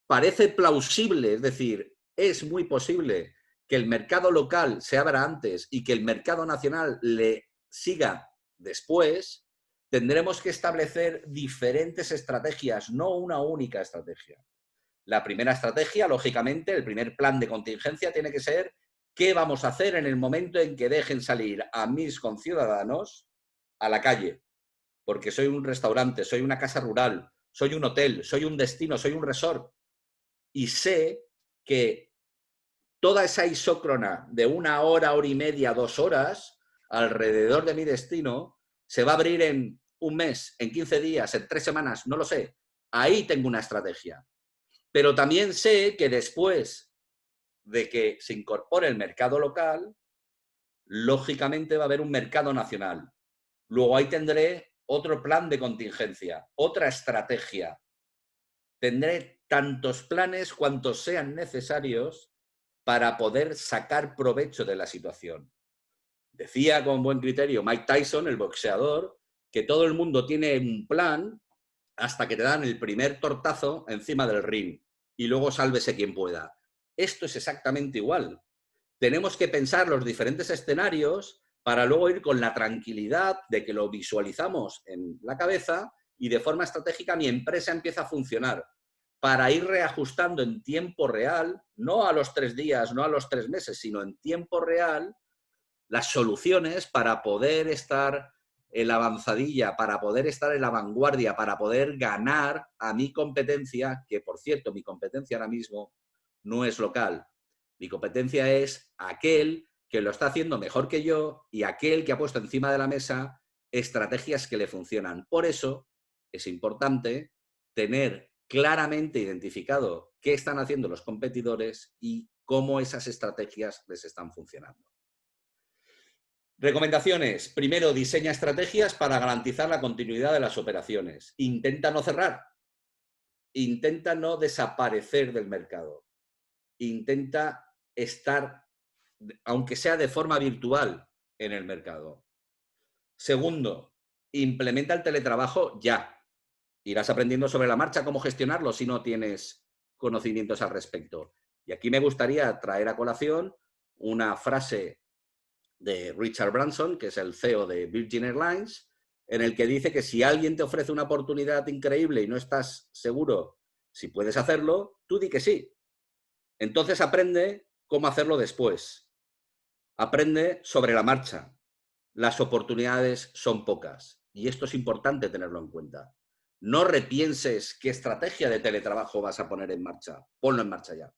parece plausible, es decir, es muy posible que el mercado local se abra antes y que el mercado nacional le siga después, tendremos que establecer diferentes estrategias, no una única estrategia. La primera estrategia, lógicamente, el primer plan de contingencia tiene que ser qué vamos a hacer en el momento en que dejen salir a mis conciudadanos a la calle. Porque soy un restaurante, soy una casa rural, soy un hotel, soy un destino, soy un resort. Y sé que toda esa isócrona de 1 hora, hora y media, 2 horas alrededor de mi destino se va a abrir en 1 mes, en 15 días, en 3 semanas, no lo sé. Ahí tengo una estrategia. Pero también sé que después de que se incorpore el mercado local, lógicamente va a haber un mercado nacional. Luego ahí tendré otro plan de contingencia, otra estrategia. Tendré tantos planes cuantos sean necesarios para poder sacar provecho de la situación. Decía con buen criterio Mike Tyson, el boxeador, que todo el mundo tiene un plan hasta que te dan el primer tortazo encima del ring y luego sálvese quien pueda. Esto es exactamente igual. Tenemos que pensar los diferentes escenarios para luego ir con la tranquilidad de que lo visualizamos en la cabeza y de forma estratégica mi empresa empieza a funcionar para ir reajustando en tiempo real, no a los 3 días, no a los 3 meses, sino en tiempo real, las soluciones para poder estar en la avanzadilla, para poder estar en la vanguardia, para poder ganar a mi competencia, que por cierto, mi competencia ahora mismo no es local. Mi competencia es aquel que lo está haciendo mejor que yo y aquel que ha puesto encima de la mesa estrategias que le funcionan. Por eso es importante tener claramente identificado qué están haciendo los competidores y cómo esas estrategias les están funcionando. Recomendaciones. Primero, diseña estrategias para garantizar la continuidad de las operaciones. Intenta no cerrar. Intenta no desaparecer del mercado. Intenta estar, aunque sea de forma virtual, en el mercado. Segundo, implementa el teletrabajo ya. Irás aprendiendo sobre la marcha cómo gestionarlo si no tienes conocimientos al respecto. Y aquí me gustaría traer a colación una frase de Richard Branson, que es el CEO de Virgin Airlines, en el que dice que si alguien te ofrece una oportunidad increíble y no estás seguro si puedes hacerlo, tú di que sí. Entonces aprende cómo hacerlo después. Aprende sobre la marcha. Las oportunidades son pocas y esto es importante tenerlo en cuenta. No repienses qué estrategia de teletrabajo vas a poner en marcha. Ponlo en marcha ya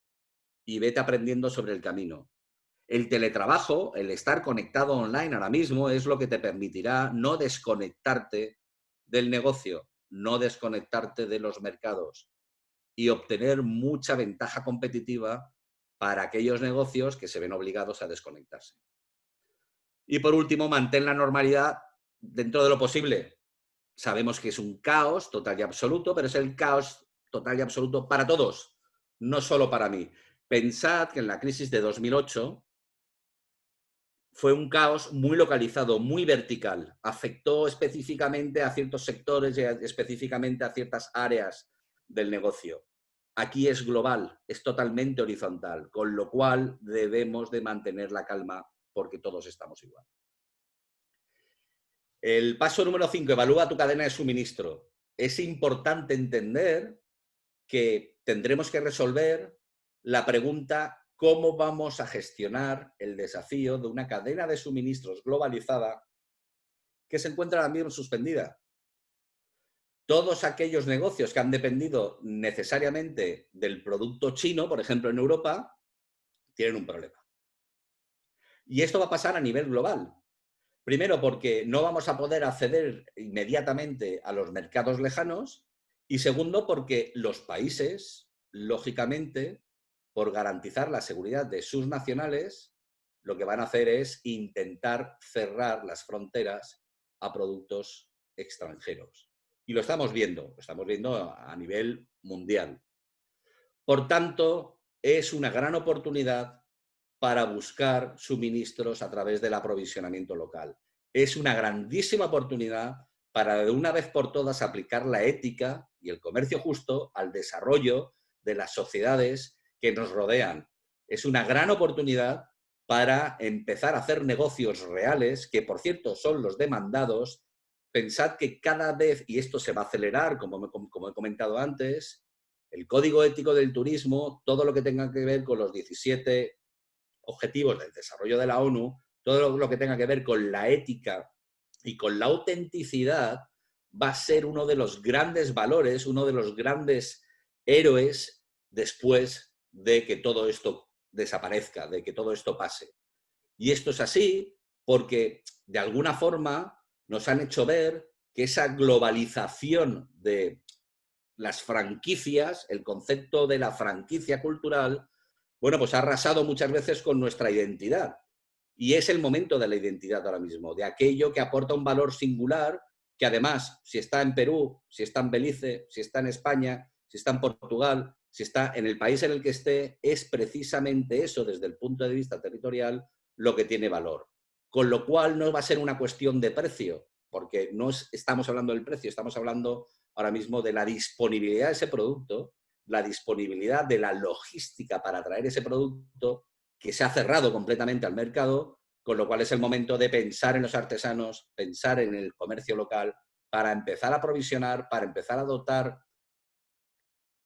y vete aprendiendo sobre el camino. El teletrabajo, el estar conectado online ahora mismo es lo que te permitirá no desconectarte del negocio, no desconectarte de los mercados y obtener mucha ventaja competitiva para aquellos negocios que se ven obligados a desconectarse. Y por último, mantén la normalidad dentro de lo posible. Sabemos que es un caos total y absoluto, pero es el caos total y absoluto para todos, no solo para mí. Pensad que en la crisis de 2008 fue un caos muy localizado, muy vertical. Afectó específicamente a ciertos sectores y específicamente a ciertas áreas del negocio. Aquí es global, es totalmente horizontal, con lo cual debemos de mantener la calma porque todos estamos igual. El paso número 5, evalúa tu cadena de suministro. Es importante entender que tendremos que resolver la pregunta ¿cómo vamos a gestionar el desafío de una cadena de suministros globalizada que se encuentra ahora mismo suspendida? Todos aquellos negocios que han dependido necesariamente del producto chino, por ejemplo en Europa, tienen un problema. Y esto va a pasar a nivel global. Primero, porque no vamos a poder acceder inmediatamente a los mercados lejanos. Y segundo, porque los países, lógicamente, por garantizar la seguridad de sus nacionales, lo que van a hacer es intentar cerrar las fronteras a productos extranjeros. Y lo estamos viendo a nivel mundial. Por tanto, es una gran oportunidad para buscar suministros a través del aprovisionamiento local. Es una grandísima oportunidad para de una vez por todas aplicar la ética y el comercio justo al desarrollo de las sociedades que nos rodean. Es una gran oportunidad para empezar a hacer negocios reales, que por cierto son los demandados. Pensad que cada vez, y esto se va a acelerar, como he comentado antes, el Código Ético del Turismo, todo lo que tenga que ver con los 17 Objetivos del Desarrollo de la ONU, todo lo que tenga que ver con la ética y con la autenticidad, va a ser uno de los grandes valores, uno de los grandes héroes después de que todo esto desaparezca, de que todo esto pase. Y esto es así porque, de alguna forma, nos han hecho ver que esa globalización de las franquicias, el concepto de la franquicia cultural, bueno, pues ha arrasado muchas veces con nuestra identidad. Y es el momento de la identidad ahora mismo, de aquello que aporta un valor singular, que además, si está en Perú, si está en Belice, si está en España, si está en Portugal, si está en el país en el que esté, es precisamente eso, desde el punto de vista territorial, lo que tiene valor. Con lo cual no va a ser una cuestión de precio, porque no estamos hablando del precio, estamos hablando ahora mismo de la disponibilidad de ese producto, la disponibilidad de la logística para traer ese producto, que se ha cerrado completamente al mercado, con lo cual es el momento de pensar en los artesanos, pensar en el comercio local, para empezar a aprovisionar, para empezar a dotar,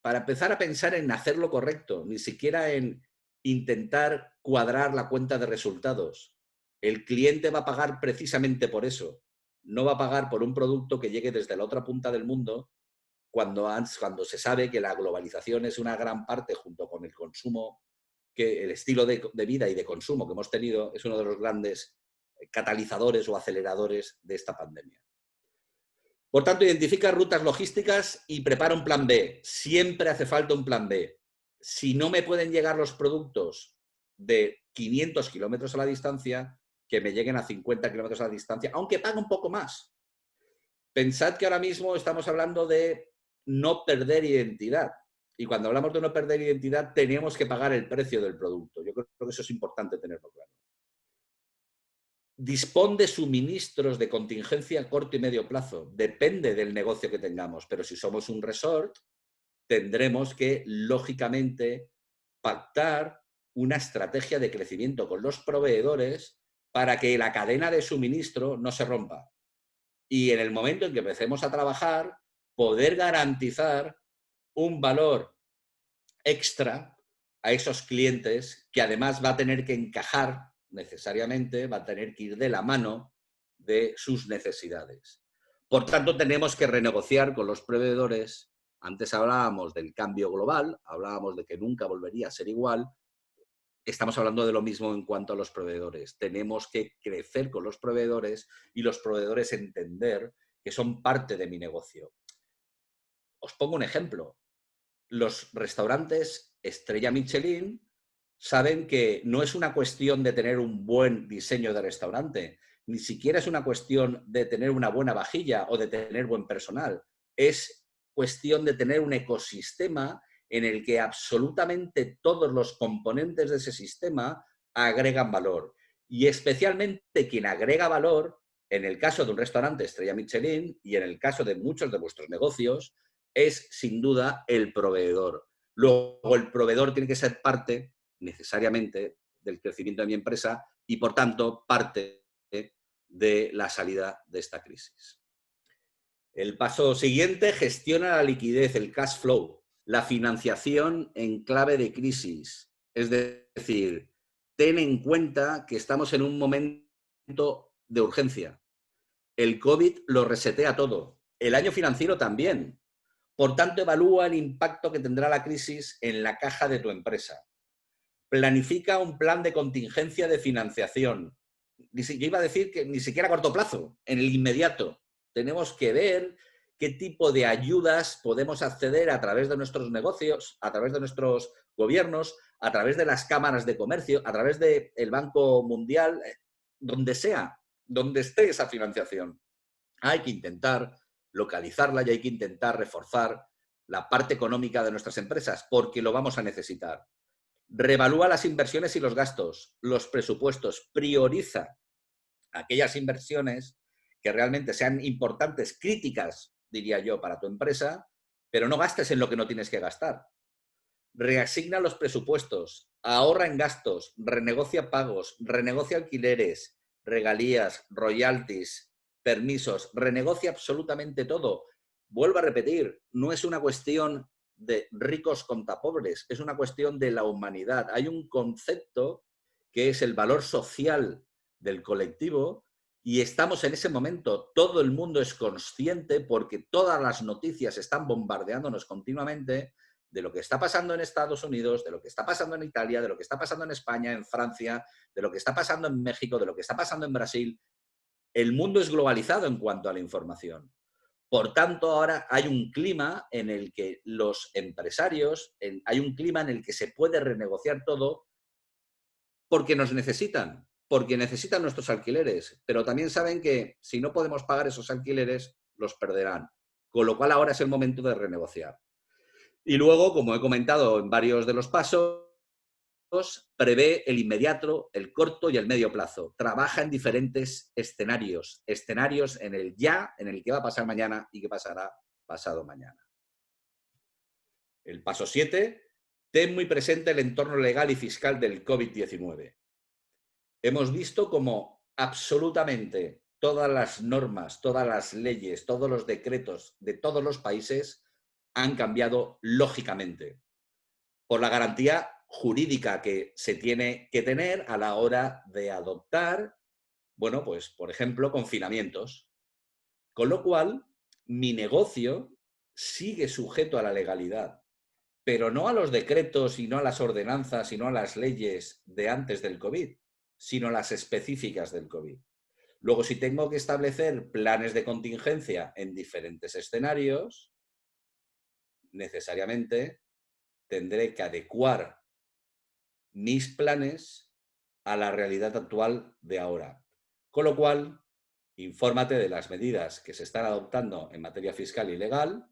para empezar a pensar en hacer lo correcto, ni siquiera en intentar cuadrar la cuenta de resultados. El cliente va a pagar precisamente por eso. No va a pagar por un producto que llegue desde la otra punta del mundo cuando se sabe que la globalización es una gran parte, junto con el consumo, que el estilo de vida y de consumo que hemos tenido es uno de los grandes catalizadores o aceleradores de esta pandemia. Por tanto, identifica rutas logísticas y prepara un plan B. Siempre hace falta un plan B. Si no me pueden llegar los productos de 500 kilómetros a la distancia, que me lleguen a 50 kilómetros a la distancia, aunque pague un poco más. Pensad que ahora mismo estamos hablando de no perder identidad. Y cuando hablamos de no perder identidad, tenemos que pagar el precio del producto. Yo creo que eso es importante tenerlo claro. Dispón de suministros de contingencia a corto y medio plazo. Depende del negocio que tengamos, pero si somos un resort, tendremos que, lógicamente, pactar una estrategia de crecimiento con los proveedores para que la cadena de suministro no se rompa. Y en el momento en que empecemos a trabajar, poder garantizar un valor extra a esos clientes, que además va a tener que encajar necesariamente, va a tener que ir de la mano de sus necesidades. Por tanto, tenemos que renegociar con los proveedores. Antes hablábamos del cambio global, hablábamos de que nunca volvería a ser igual. Estamos hablando de lo mismo en cuanto a los proveedores. Tenemos que crecer con los proveedores y los proveedores entender que son parte de mi negocio. Os pongo un ejemplo. Los restaurantes estrella Michelin saben que no es una cuestión de tener un buen diseño de restaurante, ni siquiera es una cuestión de tener una buena vajilla o de tener buen personal. Es cuestión de tener un ecosistema en el que absolutamente todos los componentes de ese sistema agregan valor. Y especialmente quien agrega valor, en el caso de un restaurante estrella Michelin y en el caso de muchos de vuestros negocios, es sin duda el proveedor. Luego, el proveedor tiene que ser parte necesariamente del crecimiento de mi empresa y, por tanto, parte de la salida de esta crisis. El paso siguiente, gestiona la liquidez, el cash flow, la financiación en clave de crisis. Es decir, ten en cuenta que estamos en un momento de urgencia. El COVID lo resetea todo. El año financiero también. Por tanto, evalúa el impacto que tendrá la crisis en la caja de tu empresa. Planifica un plan de contingencia de financiación. Yo iba a decir que ni siquiera a corto plazo, en el inmediato. Tenemos que ver qué tipo de ayudas podemos acceder a través de nuestros negocios, a través de nuestros gobiernos, a través de las cámaras de comercio, a través del Banco Mundial, donde sea, donde esté esa financiación. Hay que intentar localizarla y hay que intentar reforzar la parte económica de nuestras empresas, porque lo vamos a necesitar. Reevalúa las inversiones y los gastos, los presupuestos, prioriza aquellas inversiones que realmente sean importantes, críticas, diría yo, para tu empresa, pero no gastes en lo que no tienes que gastar. Reasigna los presupuestos, ahorra en gastos, renegocia pagos, renegocia alquileres, regalías, royalties, permisos, renegocia absolutamente todo. Vuelvo a repetir, no es una cuestión de ricos contra pobres, es una cuestión de la humanidad. Hay un concepto que es el valor social del colectivo y estamos en ese momento. Todo el mundo es consciente, porque todas las noticias están bombardeándonos continuamente, de lo que está pasando en Estados Unidos, de lo que está pasando en Italia, de lo que está pasando en España, en Francia, de lo que está pasando en México, de lo que está pasando en Brasil. El mundo es globalizado en cuanto a la información. Por tanto, ahora hay un clima en el que los empresarios, hay un clima en el que se puede renegociar todo porque nos necesitan, porque necesitan nuestros alquileres, pero también saben que si no podemos pagar esos alquileres, los perderán. Con lo cual ahora es el momento de renegociar. Y luego, como he comentado en varios de los pasos, prevé el inmediato, el corto y el medio plazo. Trabaja en diferentes escenarios. Escenarios en el ya, en el que va a pasar mañana y que pasará pasado mañana. El paso 7. Ten muy presente el entorno legal y fiscal del COVID-19. Hemos visto cómo absolutamente todas las normas, todas las leyes, todos los decretos de todos los países han cambiado lógicamente por la garantía jurídica que se tiene que tener a la hora de adoptar, bueno, pues, por ejemplo, confinamientos. Con lo cual, mi negocio sigue sujeto a la legalidad, pero no a los decretos y no a las ordenanzas y no a las leyes de antes del COVID, sino a las específicas del COVID. Luego, si tengo que establecer planes de contingencia en diferentes escenarios, necesariamente tendré que adecuar mis planes a la realidad actual de ahora. Con lo cual, infórmate de las medidas que se están adoptando en materia fiscal y legal,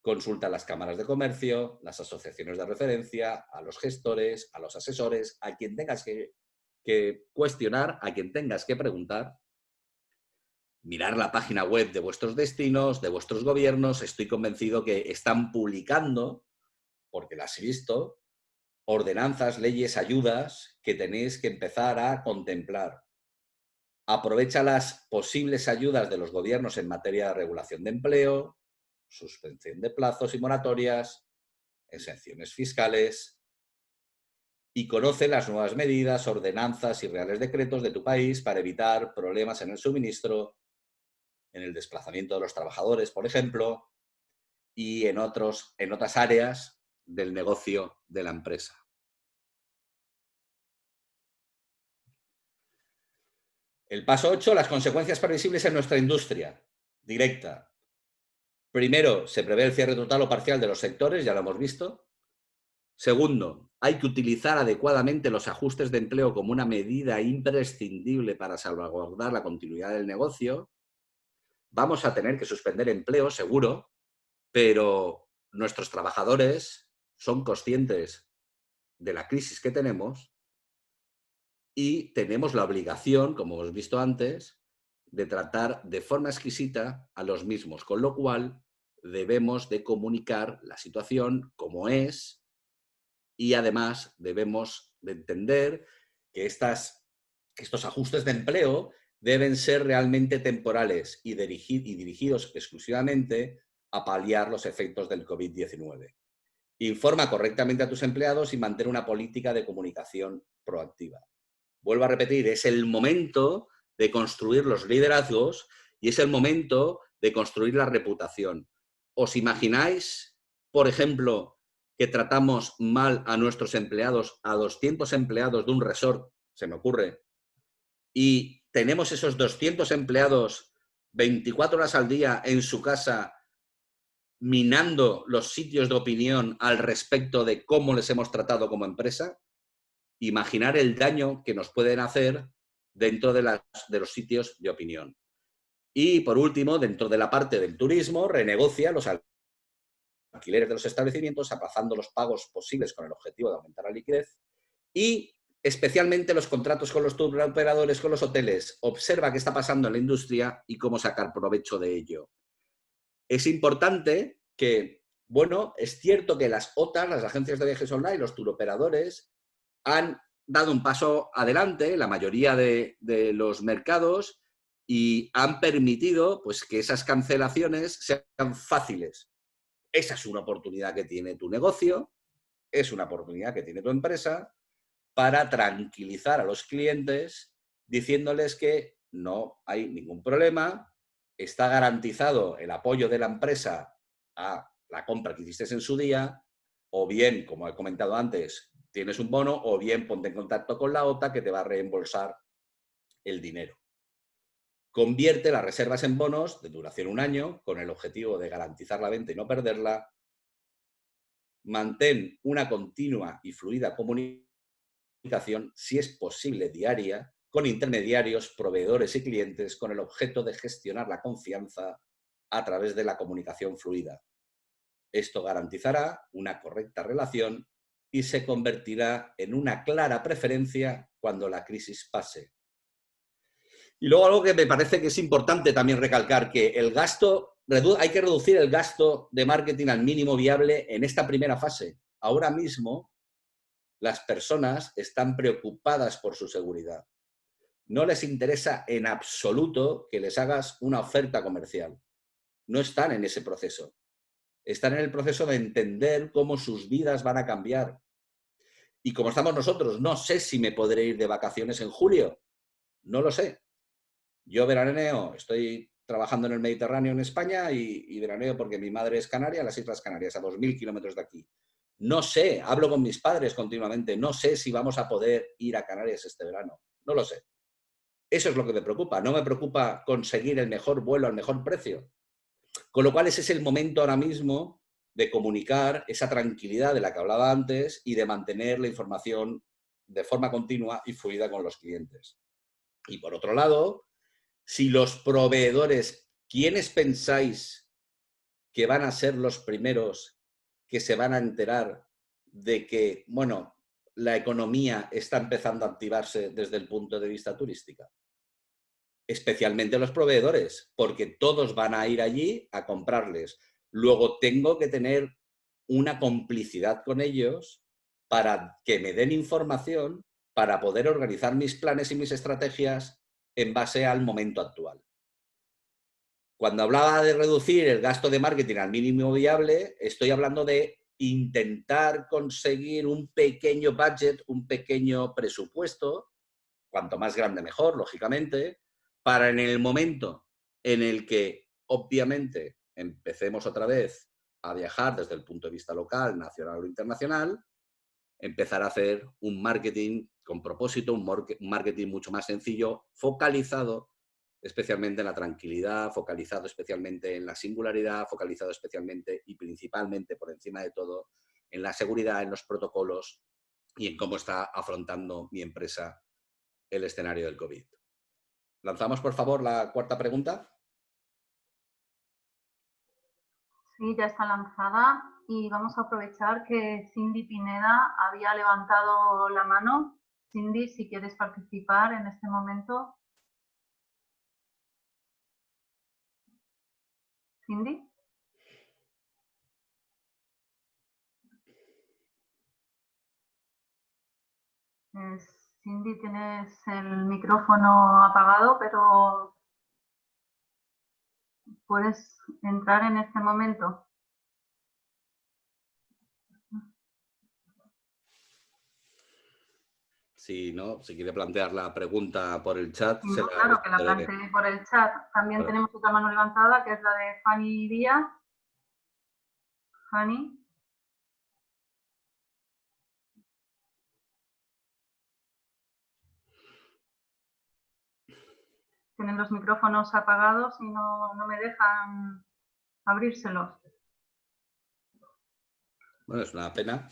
consulta a las cámaras de comercio, las asociaciones de referencia, a los gestores, a los asesores, a quien tengas que cuestionar, a quien tengas que preguntar. Mirar la página web de vuestros destinos, de vuestros gobiernos. Estoy convencido que están publicando, porque las he visto, ordenanzas, leyes, ayudas que tenéis que empezar a contemplar. Aprovecha las posibles ayudas de los gobiernos en materia de regulación de empleo, suspensión de plazos y moratorias, exenciones fiscales, y conoce las nuevas medidas, ordenanzas y reales decretos de tu país para evitar problemas en el suministro, en el desplazamiento de los trabajadores, por ejemplo, y en otras áreas del negocio de la empresa. El paso 8, las consecuencias previsibles en nuestra industria directa. Primero, se prevé el cierre total o parcial de los sectores, ya lo hemos visto. Segundo, hay que utilizar adecuadamente los ajustes de empleo como una medida imprescindible para salvaguardar la continuidad del negocio. Vamos a tener que suspender empleo, seguro, pero nuestros trabajadores son conscientes de la crisis que tenemos y tenemos la obligación, como hemos visto antes, de tratar de forma exquisita a los mismos, con lo cual debemos de comunicar la situación como es y además debemos de entender que estos ajustes de empleo deben ser realmente temporales y dirigidos exclusivamente a paliar los efectos del COVID-19. Informa correctamente a tus empleados y mantén una política de comunicación proactiva. Vuelvo a repetir, es el momento de construir los liderazgos y es el momento de construir la reputación. ¿Os imagináis, por ejemplo, que tratamos mal a nuestros empleados, a 200 empleados de un resort, se me ocurre, y tenemos esos 200 empleados 24 horas al día en su casa minando los sitios de opinión al respecto de cómo les hemos tratado como empresa? Imaginar el daño que nos pueden hacer dentro de los sitios de opinión. Y, por último, dentro de la parte del turismo, renegocia los alquileres de los establecimientos, aplazando los pagos posibles con el objetivo de aumentar la liquidez y, especialmente, los contratos con los turoperadores, con los hoteles. Observa qué está pasando en la industria y cómo sacar provecho de ello. Es importante que, bueno, es cierto que las OTAs, las agencias de viajes online, los turoperadores, han dado un paso adelante, la mayoría de los mercados, y han permitido pues, que esas cancelaciones sean fáciles. Esa es una oportunidad que tiene tu negocio, es una oportunidad que tiene tu empresa para tranquilizar a los clientes diciéndoles que no hay ningún problema, está garantizado el apoyo de la empresa a la compra que hiciste en su día, o bien, como he comentado antes, tienes un bono, o bien ponte en contacto con la OTA que te va a reembolsar el dinero. Convierte las reservas en bonos de duración 1 año con el objetivo de garantizar la venta y no perderla. Mantén una continua y fluida comunicación, si es posible diaria, con intermediarios, proveedores y clientes con el objeto de gestionar la confianza a través de la comunicación fluida. Esto garantizará una correcta relación y se convertirá en una clara preferencia cuando la crisis pase. Y luego algo que me parece que es importante también recalcar, que el gasto, hay que reducir el gasto de marketing al mínimo viable en esta primera fase. Ahora mismo las personas están preocupadas por su seguridad. No les interesa en absoluto que les hagas una oferta comercial. No están en ese proceso. Están en el proceso de entender cómo sus vidas van a cambiar. Y como estamos nosotros, no sé si me podré ir de vacaciones en julio. No lo sé. Yo veraneo, estoy trabajando en el Mediterráneo en España y veraneo porque mi madre es canaria, en las Islas Canarias, a 2000 kilómetros de aquí. No sé, hablo con mis padres continuamente, no sé si vamos a poder ir a Canarias este verano. No lo sé. Eso es lo que me preocupa. No me preocupa conseguir el mejor vuelo al mejor precio. Con lo cual ese es el momento ahora mismo de comunicar esa tranquilidad de la que hablaba antes y de mantener la información de forma continua y fluida con los clientes. Y por otro lado, si los proveedores, ¿quiénes pensáis que van a ser los primeros que se van a enterar de que, bueno, la economía está empezando a activarse desde el punto de vista turístico? Especialmente los proveedores, porque todos van a ir allí a comprarles. Luego tengo que tener una complicidad con ellos para que me den información para poder organizar mis planes y mis estrategias en base al momento actual. Cuando hablaba de reducir el gasto de marketing al mínimo viable, estoy hablando de intentar conseguir un pequeño budget, un pequeño presupuesto, cuanto más grande mejor, lógicamente, para en el momento en el que, obviamente, empecemos otra vez a viajar desde el punto de vista local, nacional o internacional, empezar a hacer un marketing con propósito, un marketing mucho más sencillo, focalizado especialmente en la tranquilidad, focalizado especialmente en la singularidad, focalizado especialmente y principalmente por encima de todo en la seguridad, en los protocolos y en cómo está afrontando mi empresa el escenario del COVID. Lanzamos, por favor, la cuarta pregunta. Sí, ya está lanzada y vamos a aprovechar que Cindy Pineda había levantado la mano. Cindy, si quieres participar en este momento. Cindy. Cindy, tienes el micrófono apagado, pero puedes entrar en este momento. Si no, si quiere plantear la pregunta por el chat. No, claro, que la plantee por el chat. También tenemos otra mano levantada, que es la de Fanny Díaz. Fanny. Tienen los micrófonos apagados y no me dejan abrírselos. Bueno, es una pena.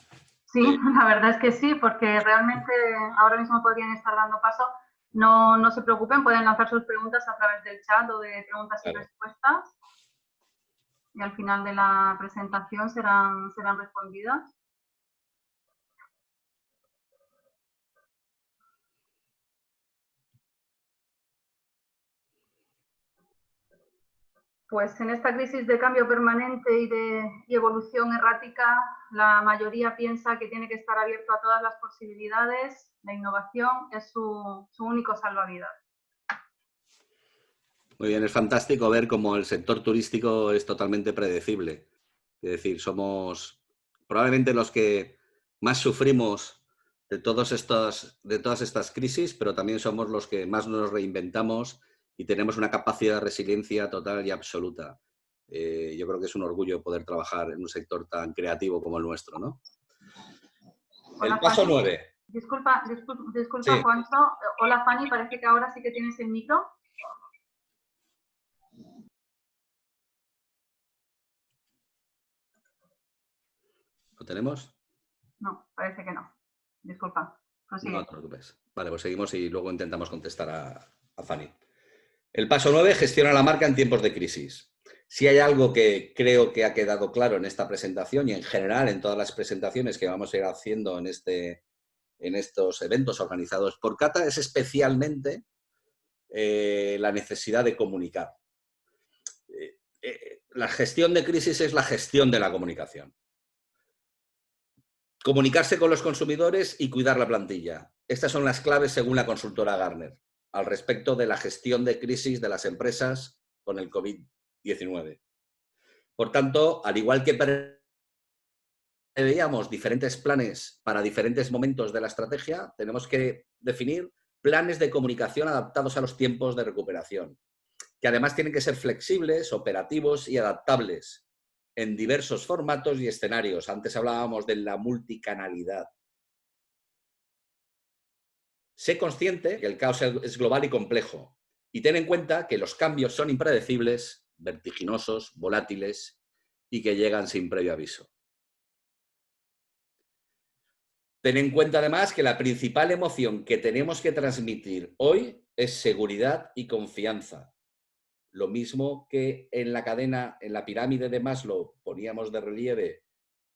Sí, la verdad es que sí, porque realmente ahora mismo podrían estar dando paso. No se preocupen, pueden lanzar sus preguntas a través del chat o de preguntas y respuestas. Y al final de la presentación serán respondidas. Pues en esta crisis de cambio permanente y evolución errática, la mayoría piensa que tiene que estar abierto a todas las posibilidades. La innovación es su único salvavidas. Muy bien, es fantástico ver cómo el sector turístico es totalmente predecible. Es decir, somos probablemente los que más sufrimos de todas estas crisis, pero también somos los que más nos reinventamos y tenemos una capacidad de resiliencia total y absoluta. Yo creo que es un orgullo poder trabajar en un sector tan creativo como el nuestro, ¿no? Hola, el paso Fanny. 9. Disculpa, Sí. Juancho. Hola, Fanny, parece que ahora sí que tienes el micro. ¿Lo tenemos? No, parece que no. Disculpa. Prosigue. No te preocupes. Vale, pues seguimos y luego intentamos contestar a Fanny. El paso 9, gestiona la marca en tiempos de crisis. Si hay algo que creo que ha quedado claro en esta presentación y en general en todas las presentaciones que vamos a ir haciendo en estos eventos organizados por Cata, es especialmente la necesidad de comunicar. La gestión de crisis es la gestión de la comunicación. Comunicarse con los consumidores y cuidar la plantilla. Estas son las claves según la consultora Gartner al respecto de la gestión de crisis de las empresas con el COVID-19. Por tanto, al igual que preveíamos diferentes planes para diferentes momentos de la estrategia, tenemos que definir planes de comunicación adaptados a los tiempos de recuperación, que además tienen que ser flexibles, operativos y adaptables en diversos formatos y escenarios. Antes hablábamos de la multicanalidad. Sé consciente que el caos es global y complejo y ten en cuenta que los cambios son impredecibles, vertiginosos, volátiles y que llegan sin previo aviso. Ten en cuenta además que la principal emoción que tenemos que transmitir hoy es seguridad y confianza. Lo mismo que en la cadena, en la pirámide de Maslow poníamos de relieve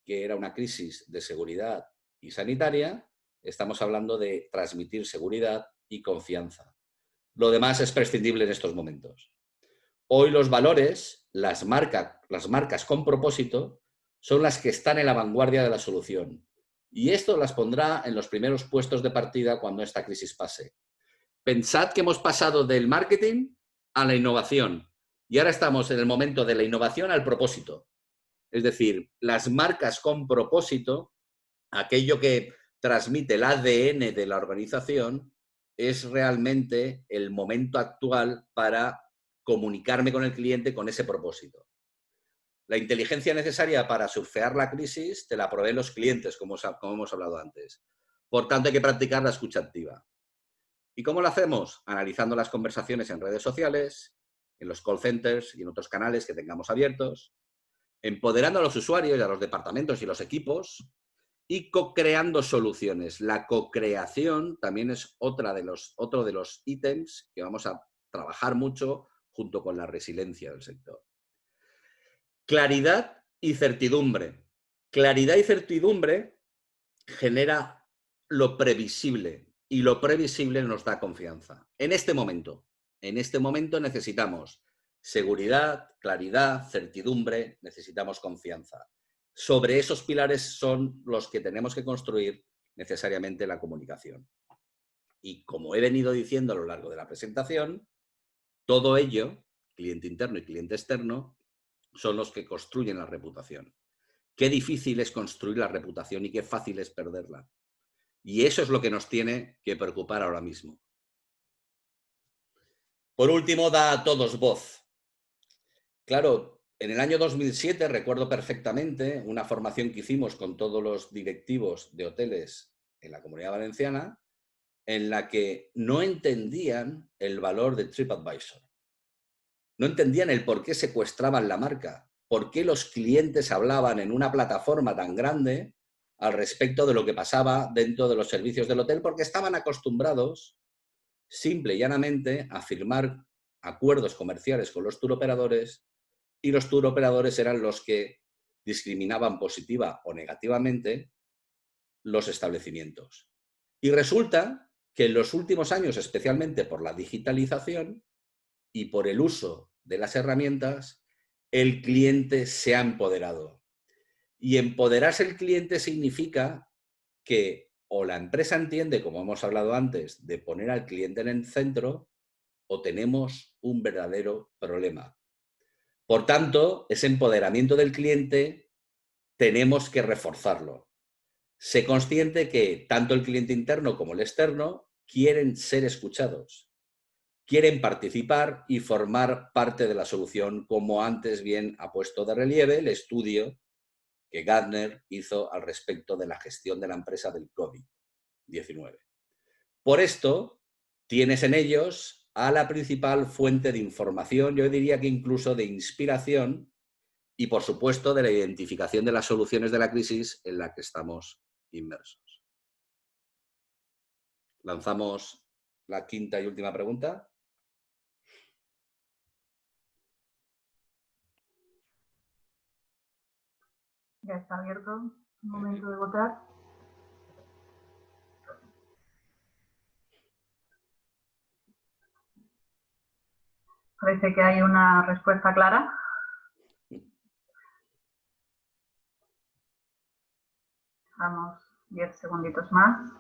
que era una crisis de seguridad y sanitaria, estamos hablando de transmitir seguridad y confianza. Lo demás es prescindible en estos momentos. Hoy los valores, las marcas con propósito, son las que están en la vanguardia de la solución. Y esto las pondrá en los primeros puestos de partida cuando esta crisis pase. Pensad que hemos pasado del marketing a la innovación y ahora estamos en el momento de la innovación al propósito. Es decir, las marcas con propósito, aquello que transmite el ADN de la organización, es realmente el momento actual para comunicarme con el cliente con ese propósito. La inteligencia necesaria para surfear la crisis te la proveen los clientes, como hemos hablado antes. Por tanto, hay que practicar la escucha activa. ¿Y cómo lo hacemos? Analizando las conversaciones en redes sociales, en los call centers y en otros canales que tengamos abiertos, empoderando a los usuarios y a los departamentos y los equipos y co-creando soluciones. La co-creación también es otro de los ítems que vamos a trabajar mucho junto con la resiliencia del sector. Claridad y certidumbre. Claridad y certidumbre genera lo previsible y lo previsible nos da confianza. En este momento necesitamos seguridad, claridad, certidumbre, necesitamos confianza. Sobre esos pilares son los que tenemos que construir necesariamente la comunicación. Y como he venido diciendo a lo largo de la presentación, todo ello, cliente interno y cliente externo, son los que construyen la reputación. Qué difícil es construir la reputación y qué fácil es perderla. Y eso es lo que nos tiene que preocupar ahora mismo. Por último, da a todos voz. Claro, en el año 2007 recuerdo perfectamente una formación que hicimos con todos los directivos de hoteles en la Comunidad Valenciana, en la que no entendían el valor de TripAdvisor. No entendían el por qué secuestraban la marca, por qué los clientes hablaban en una plataforma tan grande al respecto de lo que pasaba dentro de los servicios del hotel, porque estaban acostumbrados, simple y llanamente, a firmar acuerdos comerciales con los turoperadores y los turoperadores eran los que discriminaban positiva o negativamente los establecimientos. Y resulta que en los últimos años, especialmente por la digitalización y por el uso de las herramientas, el cliente se ha empoderado. Y empoderarse el cliente significa que o la empresa entiende, como hemos hablado antes, de poner al cliente en el centro, o tenemos un verdadero problema. Por tanto, ese empoderamiento del cliente tenemos que reforzarlo. Sé consciente que tanto el cliente interno como el externo quieren ser escuchados, quieren participar y formar parte de la solución, como antes bien ha puesto de relieve el estudio que Gartner hizo al respecto de la gestión de la empresa del COVID-19. Por esto, tienes en ellos a la principal fuente de información, yo diría que incluso de inspiración, y, por supuesto, de la identificación de las soluciones de la crisis en la que estamos inmersos. Lanzamos la quinta y última pregunta. Ya está abierto. Un momento de votar. Parece que hay una respuesta clara. Damos 10 segunditos más.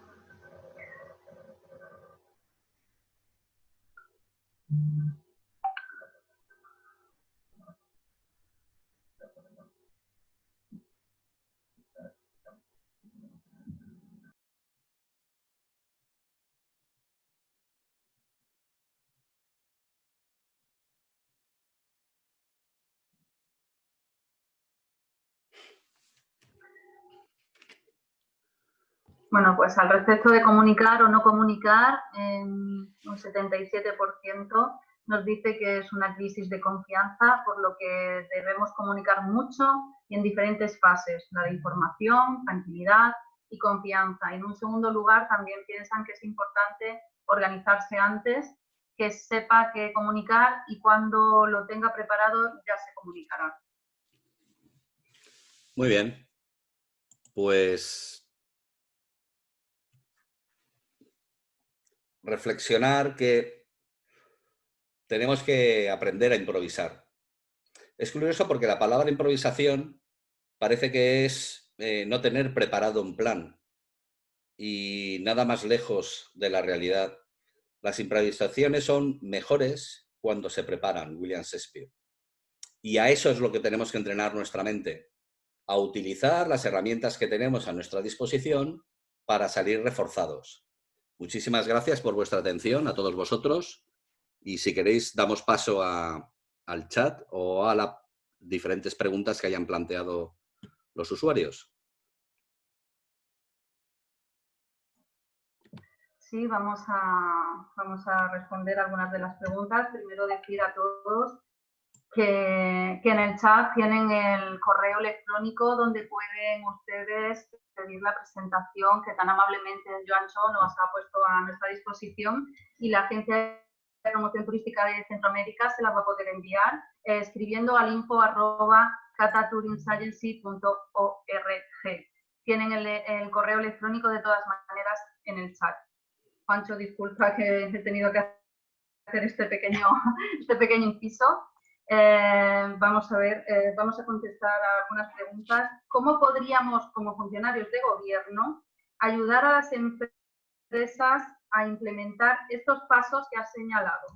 Bueno, pues al respecto de comunicar o no comunicar, un 77% nos dice que es una crisis de confianza, por lo que debemos comunicar mucho y en diferentes fases, la de información, tranquilidad y confianza. Y en un segundo lugar, también piensan que es importante organizarse antes, que sepa qué comunicar y cuando lo tenga preparado ya se comunicará. Muy bien. Pues reflexionar que tenemos que aprender a improvisar. Es curioso porque la palabra improvisación parece que es no tener preparado un plan y nada más lejos de la realidad. Las improvisaciones son mejores cuando se preparan, William Shakespeare. Y a eso es lo que tenemos que entrenar nuestra mente, a utilizar las herramientas que tenemos a nuestra disposición para salir reforzados. Muchísimas gracias por vuestra atención a todos vosotros y si queréis damos paso al chat o a las diferentes preguntas que hayan planteado los usuarios. Sí, vamos a responder algunas de las preguntas. Primero decir a todos que en el chat tienen el correo electrónico donde pueden ustedes pedir la presentación que tan amablemente Joancho nos ha puesto a nuestra disposición y la Agencia de Promoción Turística de Centroamérica se las va a poder enviar escribiendo al info@catatourismagency.org. Tienen el correo electrónico de todas maneras en el chat. Pancho, disculpa que he tenido que hacer este pequeño inciso. Vamos a ver, vamos a contestar a algunas preguntas. ¿Cómo podríamos, como funcionarios de gobierno, ayudar a las empresas a implementar estos pasos que has señalado?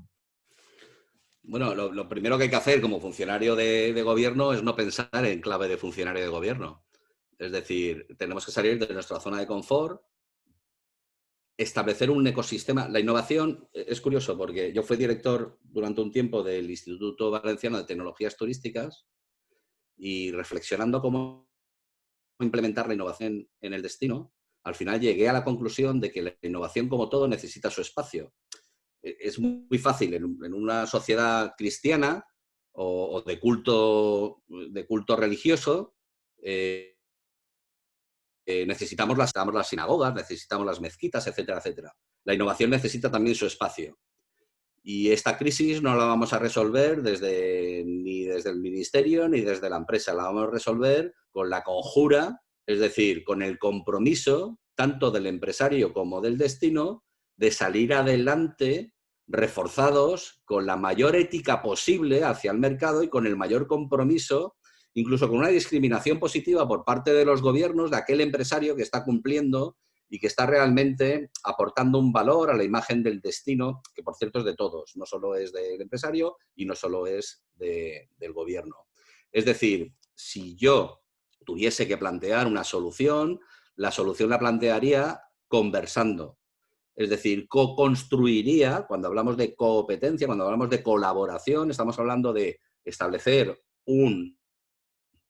Bueno, lo primero que hay que hacer como funcionario de gobierno es no pensar en clave de funcionario de gobierno. Es decir, tenemos que salir de nuestra zona de confort, establecer un ecosistema. La innovación es curioso porque yo fui director durante un tiempo del Instituto Valenciano de Tecnologías Turísticas y reflexionando cómo implementar la innovación en el destino, al final llegué a la conclusión de que la innovación, como todo, necesita su espacio. Es muy fácil en una sociedad cristiana o de culto religioso, necesitamos las sinagogas, necesitamos las mezquitas, etcétera, etcétera. La innovación necesita también su espacio. Y esta crisis no la vamos a resolver ni desde el ministerio ni desde la empresa. La vamos a resolver con la conjura, es decir, con el compromiso tanto del empresario como del destino de salir adelante reforzados con la mayor ética posible hacia el mercado y con el mayor compromiso, incluso con una discriminación positiva por parte de los gobiernos de aquel empresario que está cumpliendo y que está realmente aportando un valor a la imagen del destino, que por cierto es de todos, no solo es del empresario y no solo es del gobierno. Es decir, si yo tuviese que plantear una solución, la solución la plantearía conversando. Es decir, co-construiría, cuando hablamos de competencia, cuando hablamos de colaboración, estamos hablando de establecer un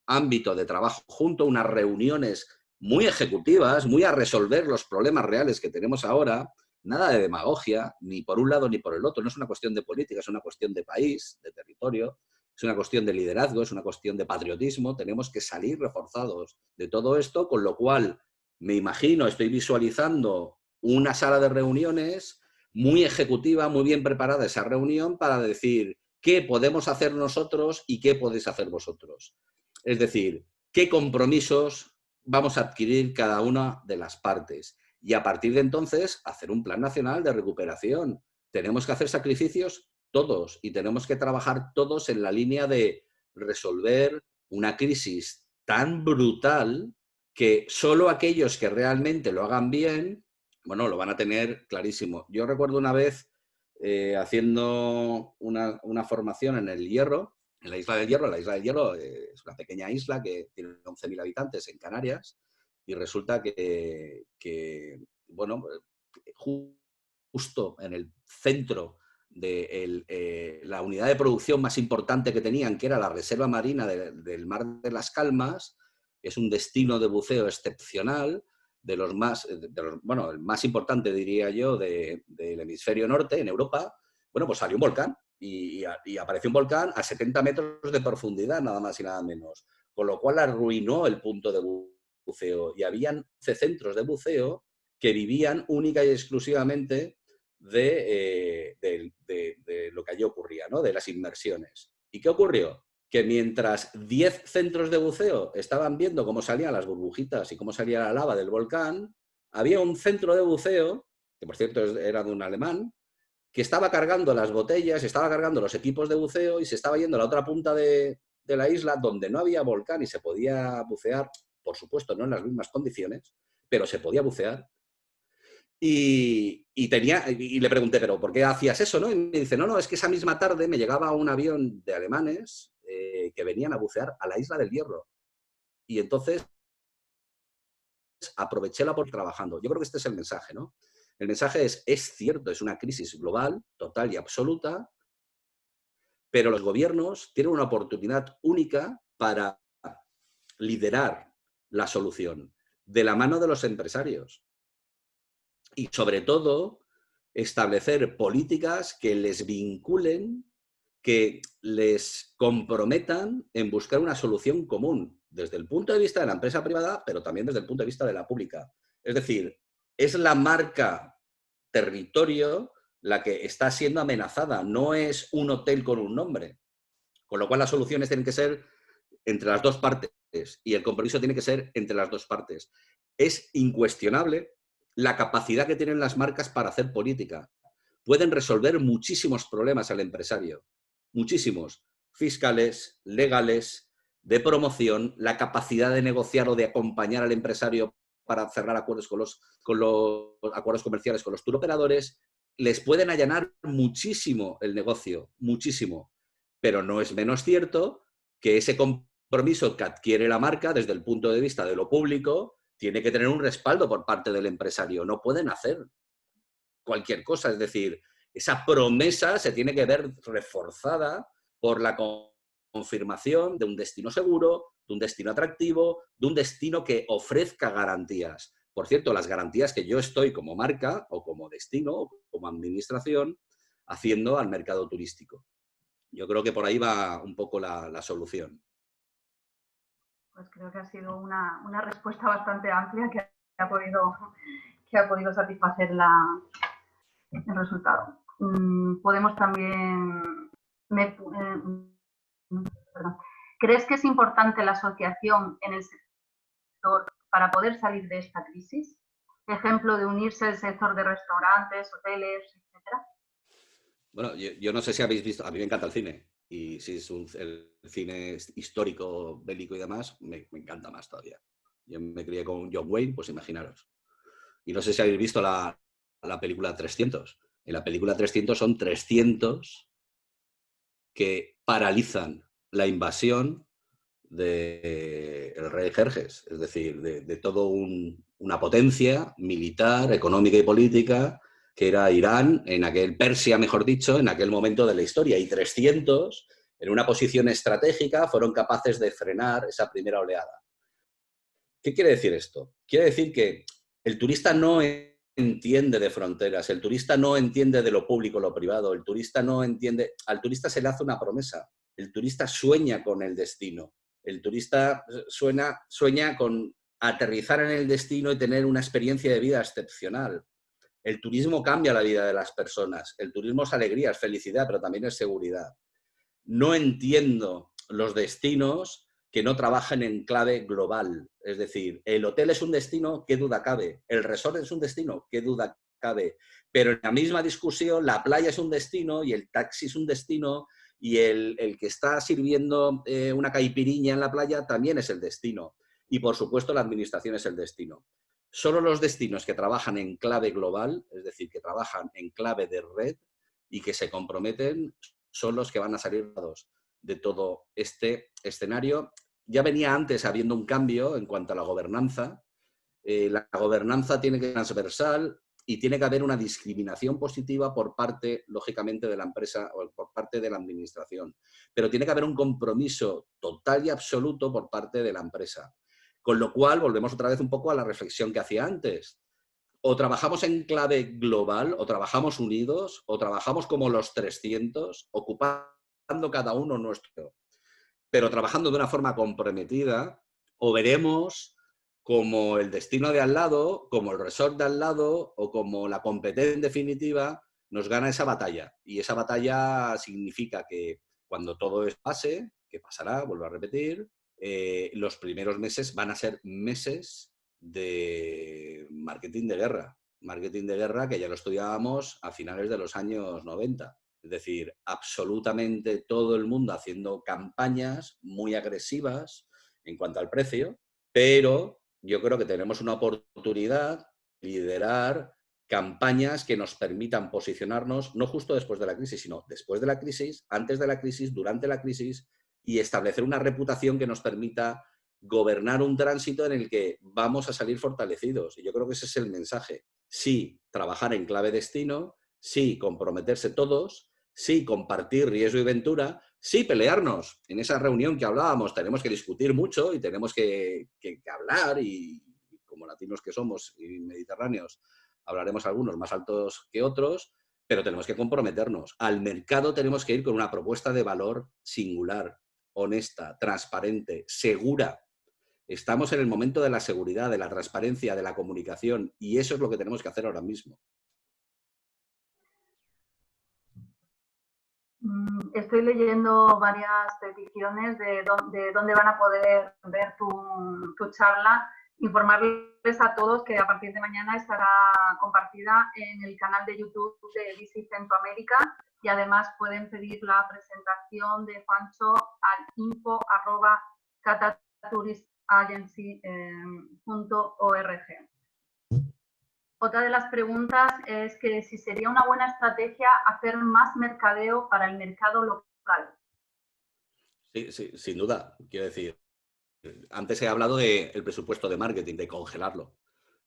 ámbito de trabajo junto, unas reuniones muy ejecutivas, muy a resolver los problemas reales que tenemos ahora, nada de demagogia, ni por un lado ni por el otro, no es una cuestión de política, es una cuestión de país, de territorio, es una cuestión de liderazgo, es una cuestión de patriotismo. Tenemos que salir reforzados de todo esto, con lo cual me imagino, estoy visualizando una sala de reuniones muy ejecutiva, muy bien preparada esa reunión para decir qué podemos hacer nosotros y qué podéis hacer vosotros. Es decir, qué compromisos vamos a adquirir cada una de las partes. Y a partir de entonces, hacer un plan nacional de recuperación. Tenemos que hacer sacrificios todos y tenemos que trabajar todos en la línea de resolver una crisis tan brutal que solo aquellos que realmente lo hagan bien, bueno, lo van a tener clarísimo. Yo recuerdo una vez haciendo una formación en el Hierro, en la Isla del Hierro. La Isla del Hierro es una pequeña isla que tiene 11.000 habitantes en Canarias y resulta que bueno, justo en el centro de la unidad de producción más importante que tenían, que era la Reserva Marina del Mar de las Calmas, es un destino de buceo excepcional, bueno, el más importante, diría yo, del hemisferio norte, en Europa. Bueno, pues salió un volcán y apareció un volcán a 70 metros de profundidad, nada más y nada menos, con lo cual arruinó el punto de buceo. Y habían 11 centros de buceo que vivían única y exclusivamente de lo que allí ocurría, ¿no? De las inmersiones. ¿Y qué ocurrió? Que mientras 10 centros de buceo estaban viendo cómo salían las burbujitas y cómo salía la lava del volcán, había un centro de buceo, que por cierto era de un alemán, que estaba cargando las botellas, estaba cargando los equipos de buceo y se estaba yendo a la otra punta de la isla donde no había volcán y se podía bucear, por supuesto no en las mismas condiciones, pero se podía bucear. Y le pregunté, ¿pero por qué hacías eso? ¿No? Y me dice, no, es que esa misma tarde me llegaba un avión de alemanes que venían a bucear a la Isla del Hierro. Y entonces aproveché la por trabajando. Yo creo que este es el mensaje, ¿no? El mensaje es cierto, es una crisis global, total y absoluta, pero los gobiernos tienen una oportunidad única para liderar la solución de la mano de los empresarios. Y sobre todo, establecer políticas que les vinculen, que les comprometan en buscar una solución común, desde el punto de vista de la empresa privada, pero también desde el punto de vista de la pública. Es decir, es la marca territorio la que está siendo amenazada, no es un hotel con un nombre. Con lo cual las soluciones tienen que ser entre las dos partes y el compromiso tiene que ser entre las dos partes. Es incuestionable la capacidad que tienen las marcas para hacer política. Pueden resolver muchísimos problemas al empresario, muchísimos, fiscales, legales, de promoción, la capacidad de negociar o de acompañar al empresario para cerrar acuerdos con los acuerdos comerciales con los turoperadores. Les pueden allanar muchísimo el negocio, muchísimo, pero no es menos cierto que ese compromiso que adquiere la marca desde el punto de vista de lo público tiene que tener un respaldo por parte del empresario. No pueden hacer cualquier cosa. Es decir, esa promesa se tiene que ver reforzada por la confirmación de un destino seguro, de un destino atractivo, de un destino que ofrezca garantías. Por cierto, las garantías que yo estoy como marca o como destino o como administración haciendo al mercado turístico. Yo creo que por ahí va un poco la solución. Pues creo que ha sido una respuesta bastante amplia que ha podido satisfacer el resultado. Podemos también... ¿Crees que es importante la asociación en el sector para poder salir de esta crisis? Ejemplo de unirse al sector de restaurantes, hoteles, etcétera. Bueno, yo no sé si habéis visto, a mí me encanta el cine, y si es el cine histórico, bélico y demás, me encanta más todavía. Yo me crié con John Wayne, pues imaginaros. Y no sé si habéis visto la película 300. En la película 300 son 300 que paralizan la invasión del rey Jerjes, es decir, de toda una potencia militar, económica y política que era Irán, Persia, mejor dicho, en aquel momento de la historia. Y 300, en una posición estratégica, fueron capaces de frenar esa primera oleada. ¿Qué quiere decir esto? Quiere decir que el turista no entiende de fronteras, el turista no entiende de lo público o lo privado, el turista no entiende... Al turista se le hace una promesa El turista sueña con el destino. El turista sueña con aterrizar en el destino y tener una experiencia de vida excepcional. El turismo cambia la vida de las personas. El turismo es alegría, es felicidad, pero también es seguridad. No entiendo los destinos que no trabajan en clave global. Es decir, el hotel es un destino, ¿qué duda cabe? El resort es un destino, ¿qué duda cabe? Pero en la misma discusión, la playa es un destino y el taxi es un destino y el que está sirviendo una caipiriña en la playa también es el destino. Y, por supuesto, la administración es el destino. Solo los destinos que trabajan en clave global, es decir, que trabajan en clave de red y que se comprometen, son los que van a salir de todo este escenario. Ya venía antes habiendo un cambio en cuanto a la gobernanza. La gobernanza tiene que ser transversal y tiene que haber una discriminación positiva por parte, lógicamente, de la empresa o por parte de la administración. Pero tiene que haber un compromiso total y absoluto por parte de la empresa. Con lo cual, volvemos otra vez un poco a la reflexión que hacía antes. O trabajamos en clave global, o trabajamos unidos, o trabajamos como los 300, ocupando cada uno nuestro, pero trabajando de una forma comprometida, o veremos como el destino de al lado, como el resort de al lado, o como la competencia en definitiva, nos gana esa batalla. Y esa batalla significa que cuando todo esto pase, que pasará, vuelvo a repetir, los primeros meses van a ser meses de marketing de guerra. Marketing de guerra que ya lo estudiábamos a finales de los años 90. Es decir, absolutamente todo el mundo haciendo campañas muy agresivas en cuanto al precio, pero yo creo que tenemos una oportunidad de liderar campañas que nos permitan posicionarnos no justo después de la crisis, sino después de la crisis, antes de la crisis, durante la crisis, y establecer una reputación que nos permita gobernar un tránsito en el que vamos a salir fortalecidos. Y yo creo que ese es el mensaje. Sí, trabajar en clave destino, sí, comprometerse todos, sí, compartir riesgo y ventura, sí, pelearnos. En esa reunión que hablábamos tenemos que discutir mucho y tenemos que hablar y como latinos que somos y mediterráneos, hablaremos algunos más altos que otros, pero tenemos que comprometernos. Al mercado tenemos que ir con una propuesta de valor singular, honesta, transparente, segura. Estamos en el momento de la seguridad, de la transparencia, de la comunicación y eso es lo que tenemos que hacer ahora mismo. Estoy leyendo varias peticiones de dónde van a poder ver tu charla. Informarles a todos que a partir de mañana estará compartida en el canal de YouTube de Visit Centroamérica y además pueden pedir la presentación de Juancho al info@catatouristagency.org. Otra de las preguntas es que si sería una buena estrategia hacer más mercadeo para el mercado local. Sí, sí, sin duda. Quiero decir, antes he hablado del presupuesto de marketing, de congelarlo.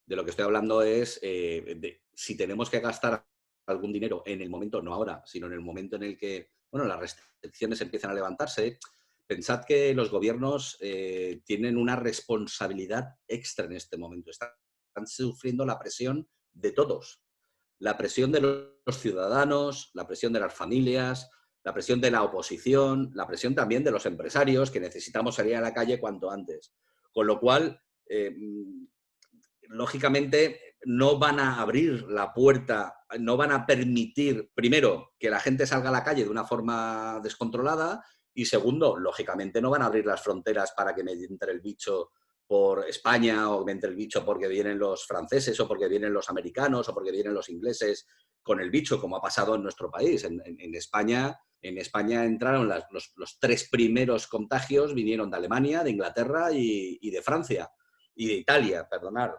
De lo que estoy hablando es de si tenemos que gastar algún dinero en el momento, no ahora, sino en el momento en el que las restricciones empiezan a levantarse. Pensad que los gobiernos tienen una responsabilidad extra en este momento. Están sufriendo la presión de todos. La presión de los ciudadanos, la presión de las familias, la presión de la oposición, la presión también de los empresarios que necesitamos salir a la calle cuanto antes. Con lo cual, lógicamente, no van a abrir la puerta, no van a permitir, primero, que la gente salga a la calle de una forma descontrolada y, segundo, lógicamente, no van a abrir las fronteras para que me entre el bicho por España o me entre el bicho porque vienen los franceses o porque vienen los americanos o porque vienen los ingleses con el bicho, como ha pasado en nuestro país. En España entraron los 3 primeros contagios, vinieron de Alemania, de Inglaterra y de Francia. Y de Italia, perdonad.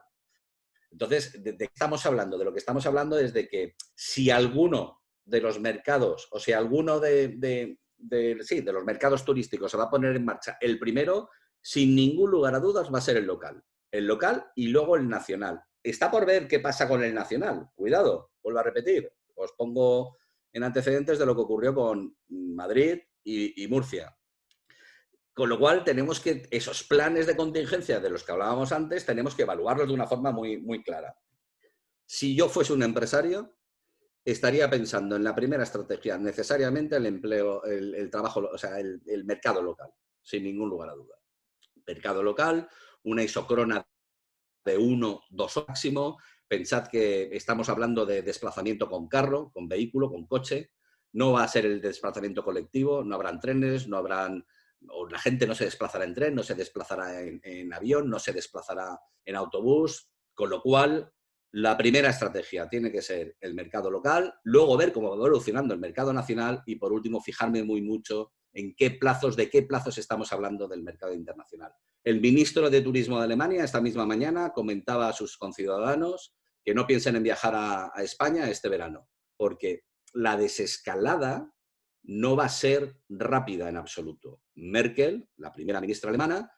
Entonces, ¿de qué estamos hablando? De lo que estamos hablando es de que si alguno de los mercados, o si alguno de los mercados turísticos se va a poner en marcha, el primero, sin ningún lugar a dudas, va a ser el local. El local y luego el nacional. Está por ver qué pasa con el nacional. Cuidado, vuelvo a repetir. Os pongo en antecedentes de lo que ocurrió con Madrid y Murcia. Con lo cual, tenemos que, esos planes de contingencia de los que hablábamos antes, tenemos que evaluarlos de una forma muy, muy clara. Si yo fuese un empresario, estaría pensando en la primera estrategia, necesariamente el empleo, el trabajo, o sea, el mercado local, sin ningún lugar a duda. Mercado local, una isocrona de 1, 2 máximo. Pensad que estamos hablando de desplazamiento con carro, con vehículo, con coche. No va a ser el desplazamiento colectivo, no habrán trenes, no habrán, o la gente no se desplazará en tren, no se desplazará en avión, no se desplazará en autobús, con lo cual la primera estrategia tiene que ser el mercado local, luego ver cómo va evolucionando el mercado nacional y por último fijarme muy mucho en qué plazos, de qué plazos estamos hablando del mercado internacional. El ministro de Turismo de Alemania esta misma mañana comentaba a sus conciudadanos que no piensen en viajar a España este verano, porque la desescalada no va a ser rápida en absoluto. Merkel, la primera ministra alemana,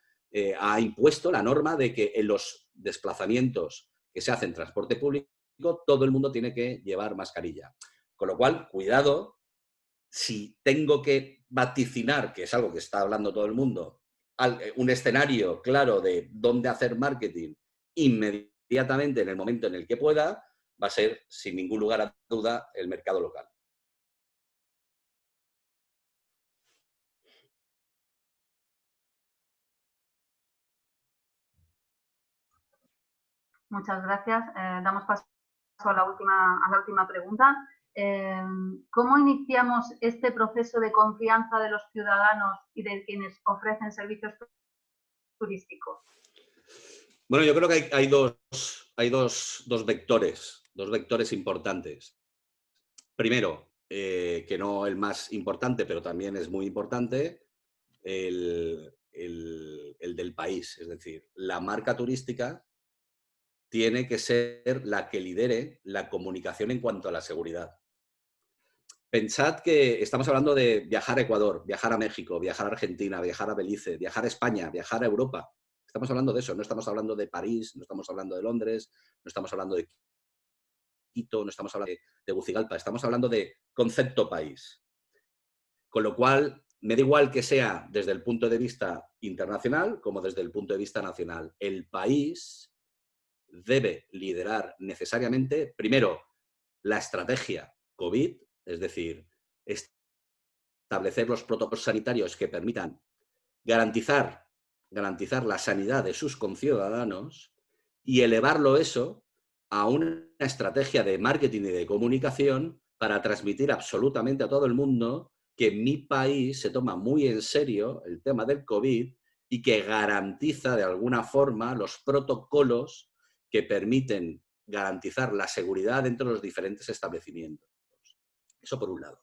ha impuesto la norma de que en los desplazamientos que se hacen en transporte público todo el mundo tiene que llevar mascarilla. Con lo cual, cuidado, si tengo que vaticinar, que es algo que está hablando todo el mundo, un escenario claro de dónde hacer marketing inmediatamente en el momento en el que pueda, va a ser, sin ningún lugar a duda, el mercado local. Muchas gracias. Damos paso a la última pregunta. ¿Cómo iniciamos este proceso de confianza de los ciudadanos y de quienes ofrecen servicios turísticos? Bueno, yo creo que hay dos vectores importantes. Primero, que no el más importante, pero también es muy importante, el del país. Es decir, la marca turística tiene que ser la que lidere la comunicación en cuanto a la seguridad. Pensad que estamos hablando de viajar a Ecuador, viajar a México, viajar a Argentina, viajar a Belice, viajar a España, viajar a Europa. Estamos hablando de eso, no estamos hablando de París, no estamos hablando de Londres, no estamos hablando de Quito, no estamos hablando de Tegucigalpa, estamos hablando de concepto país. Con lo cual, me da igual que sea desde el punto de vista internacional como desde el punto de vista nacional. El país debe liderar necesariamente, primero, la estrategia COVID, es decir, establecer los protocolos sanitarios que permitan garantizar la sanidad de sus conciudadanos y elevarlo eso a una estrategia de marketing y de comunicación para transmitir absolutamente a todo el mundo que mi país se toma muy en serio el tema del COVID y que garantiza de alguna forma los protocolos que permiten garantizar la seguridad dentro de los diferentes establecimientos. Eso por un lado.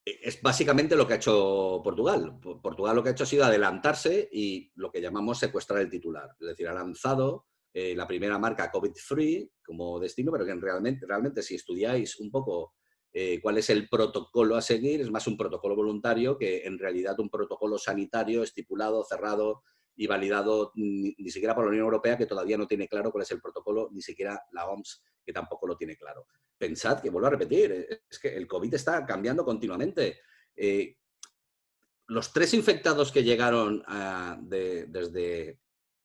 Es básicamente lo que ha hecho Portugal. Portugal lo que ha hecho ha sido adelantarse y lo que llamamos secuestrar el titular. Es decir, ha lanzado la primera marca COVID-free como destino, pero que realmente si estudiáis un poco cuál es el protocolo a seguir, es más un protocolo voluntario que en realidad un protocolo sanitario estipulado, cerrado y validado ni siquiera por la Unión Europea, que todavía no tiene claro cuál es el protocolo, ni siquiera la OMS, que tampoco lo tiene claro. Pensad que, vuelvo a repetir, es que el COVID está cambiando continuamente. Los 3 infectados que llegaron desde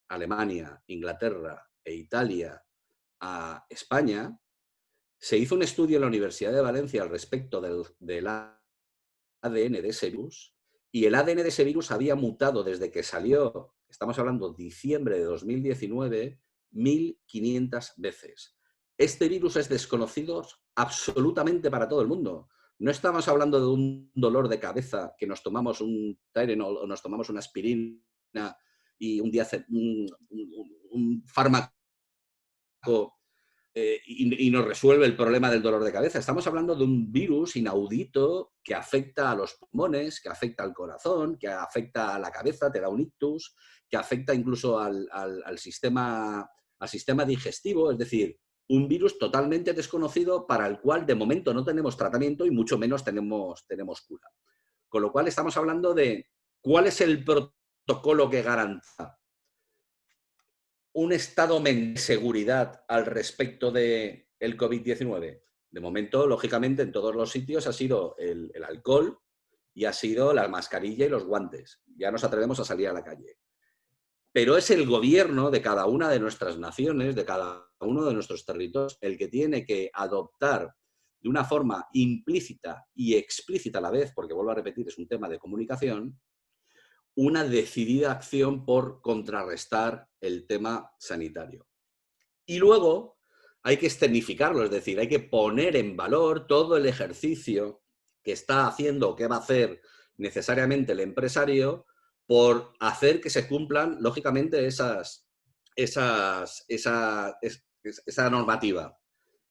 Alemania, Inglaterra e Italia a España, se hizo un estudio en la Universidad de Valencia al respecto del ADN de ese virus, y el ADN de ese virus había mutado desde que salió, estamos hablando de diciembre de 2019, 1.500 veces. Este virus es desconocido absolutamente para todo el mundo. No estamos hablando de un dolor de cabeza que nos tomamos un Tylenol o nos tomamos una aspirina y un día un fármaco y nos resuelve el problema del dolor de cabeza. Estamos hablando de un virus inaudito que afecta a los pulmones, que afecta al corazón, que afecta a la cabeza, te da un ictus, que afecta incluso al sistema digestivo, es decir, un virus totalmente desconocido para el cual de momento no tenemos tratamiento y mucho menos tenemos cura. Con lo cual estamos hablando de cuál es el protocolo que garantiza un estado de seguridad al respecto del COVID-19. De momento, lógicamente, en todos los sitios ha sido el alcohol y ha sido la mascarilla y los guantes. Ya nos atrevemos a salir a la calle. Pero es el gobierno de cada una de nuestras naciones, de cada uno de nuestros territorios, el que tiene que adoptar de una forma implícita y explícita a la vez, porque vuelvo a repetir, es un tema de comunicación, una decidida acción por contrarrestar el tema sanitario. Y luego hay que escenificarlo, es decir, hay que poner en valor todo el ejercicio que está haciendo o que va a hacer necesariamente el empresario por hacer que se cumplan, lógicamente, esa normativa,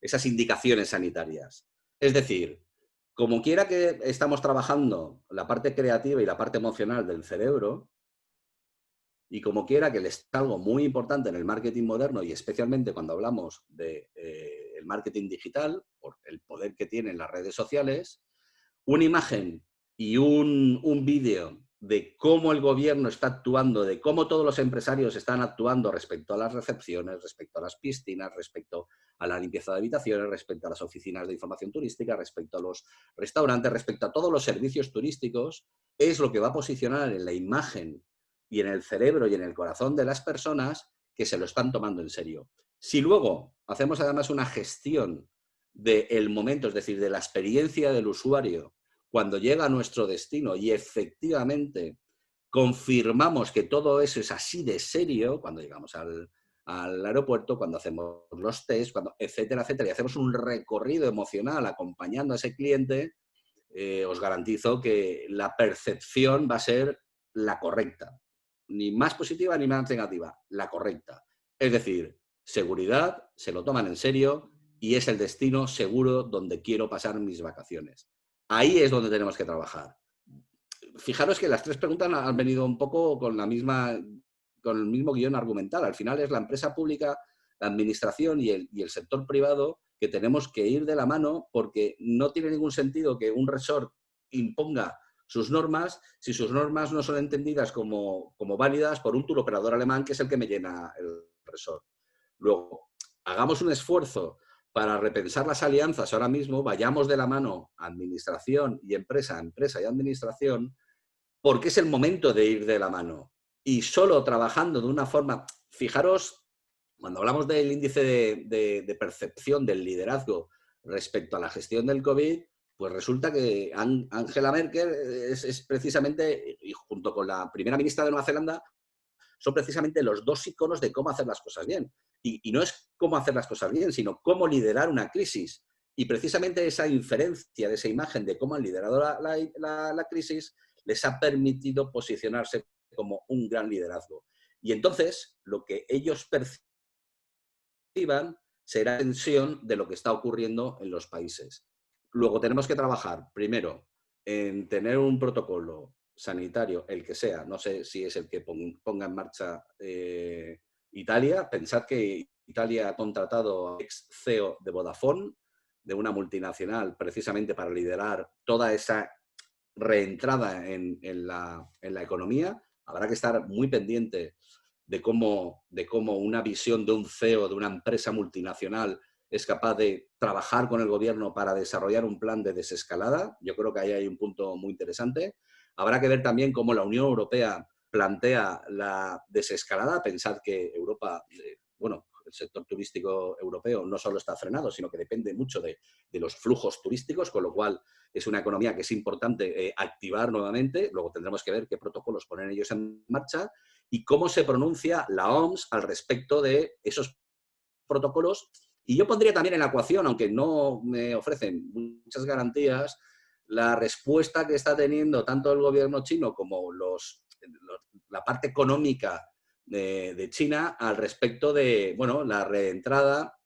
esas indicaciones sanitarias. Es decir, como quiera que estamos trabajando la parte creativa y la parte emocional del cerebro, y como quiera que es algo muy importante en el marketing moderno y especialmente cuando hablamos del marketing digital, por el poder que tienen las redes sociales, una imagen y un vídeo de cómo el gobierno está actuando, de cómo todos los empresarios están actuando respecto a las recepciones, respecto a las piscinas, respecto a la limpieza de habitaciones, respecto a las oficinas de información turística, respecto a los restaurantes, respecto a todos los servicios turísticos, es lo que va a posicionar en la imagen y en el cerebro y en el corazón de las personas que se lo están tomando en serio. Si luego hacemos además una gestión del momento, es decir, de la experiencia del usuario cuando llega a nuestro destino y efectivamente confirmamos que todo eso es así de serio, cuando llegamos al aeropuerto, cuando hacemos los test, etcétera, etcétera, y hacemos un recorrido emocional acompañando a ese cliente, os garantizo que la percepción va a ser la correcta. Ni más positiva ni más negativa, la correcta. Es decir, seguridad, se lo toman en serio y es el destino seguro donde quiero pasar mis vacaciones. Ahí es donde tenemos que trabajar. Fijaros que las tres preguntas han venido un poco con el mismo guión argumental. Al final es la empresa pública, la administración y el sector privado que tenemos que ir de la mano, porque no tiene ningún sentido que un resort imponga sus normas si sus normas no son entendidas como válidas por un tour operador alemán que es el que me llena el resort. Luego, hagamos un esfuerzo para repensar las alianzas ahora mismo, vayamos de la mano administración y empresa y administración, porque es el momento de ir de la mano. Y solo trabajando de una forma, fijaros, cuando hablamos del índice de percepción del liderazgo respecto a la gestión del COVID, pues resulta que Angela Merkel es precisamente, y junto con la primera ministra de Nueva Zelanda, son precisamente los dos iconos de cómo hacer las cosas bien. Y no es cómo hacer las cosas bien, sino cómo liderar una crisis. Y precisamente esa inferencia de esa imagen de cómo han liderado la crisis les ha permitido posicionarse como un gran liderazgo. Y entonces, lo que ellos perciban será tensión de lo que está ocurriendo en los países. Luego tenemos que trabajar, primero, en tener un protocolo sanitario, el que sea, no sé si es el que ponga en marcha Italia. Pensad que Italia ha contratado a ex CEO de Vodafone, de una multinacional, precisamente para liderar toda esa reentrada en la economía. Habrá que estar muy pendiente de cómo una visión de un CEO de una empresa multinacional es capaz de trabajar con el gobierno para desarrollar un plan de desescalada. Yo creo que ahí hay un punto muy interesante. Habrá que ver también cómo la Unión Europea plantea la desescalada. Pensad que Europa, el sector turístico europeo no solo está frenado, sino que depende mucho de los flujos turísticos, con lo cual es una economía que es importante activar nuevamente. Luego tendremos que ver qué protocolos ponen ellos en marcha y cómo se pronuncia la OMS al respecto de esos protocolos. Y yo pondría también en la ecuación, aunque no me ofrecen muchas garantías, la respuesta que está teniendo tanto el gobierno chino como la parte económica de China al respecto de la reentrada.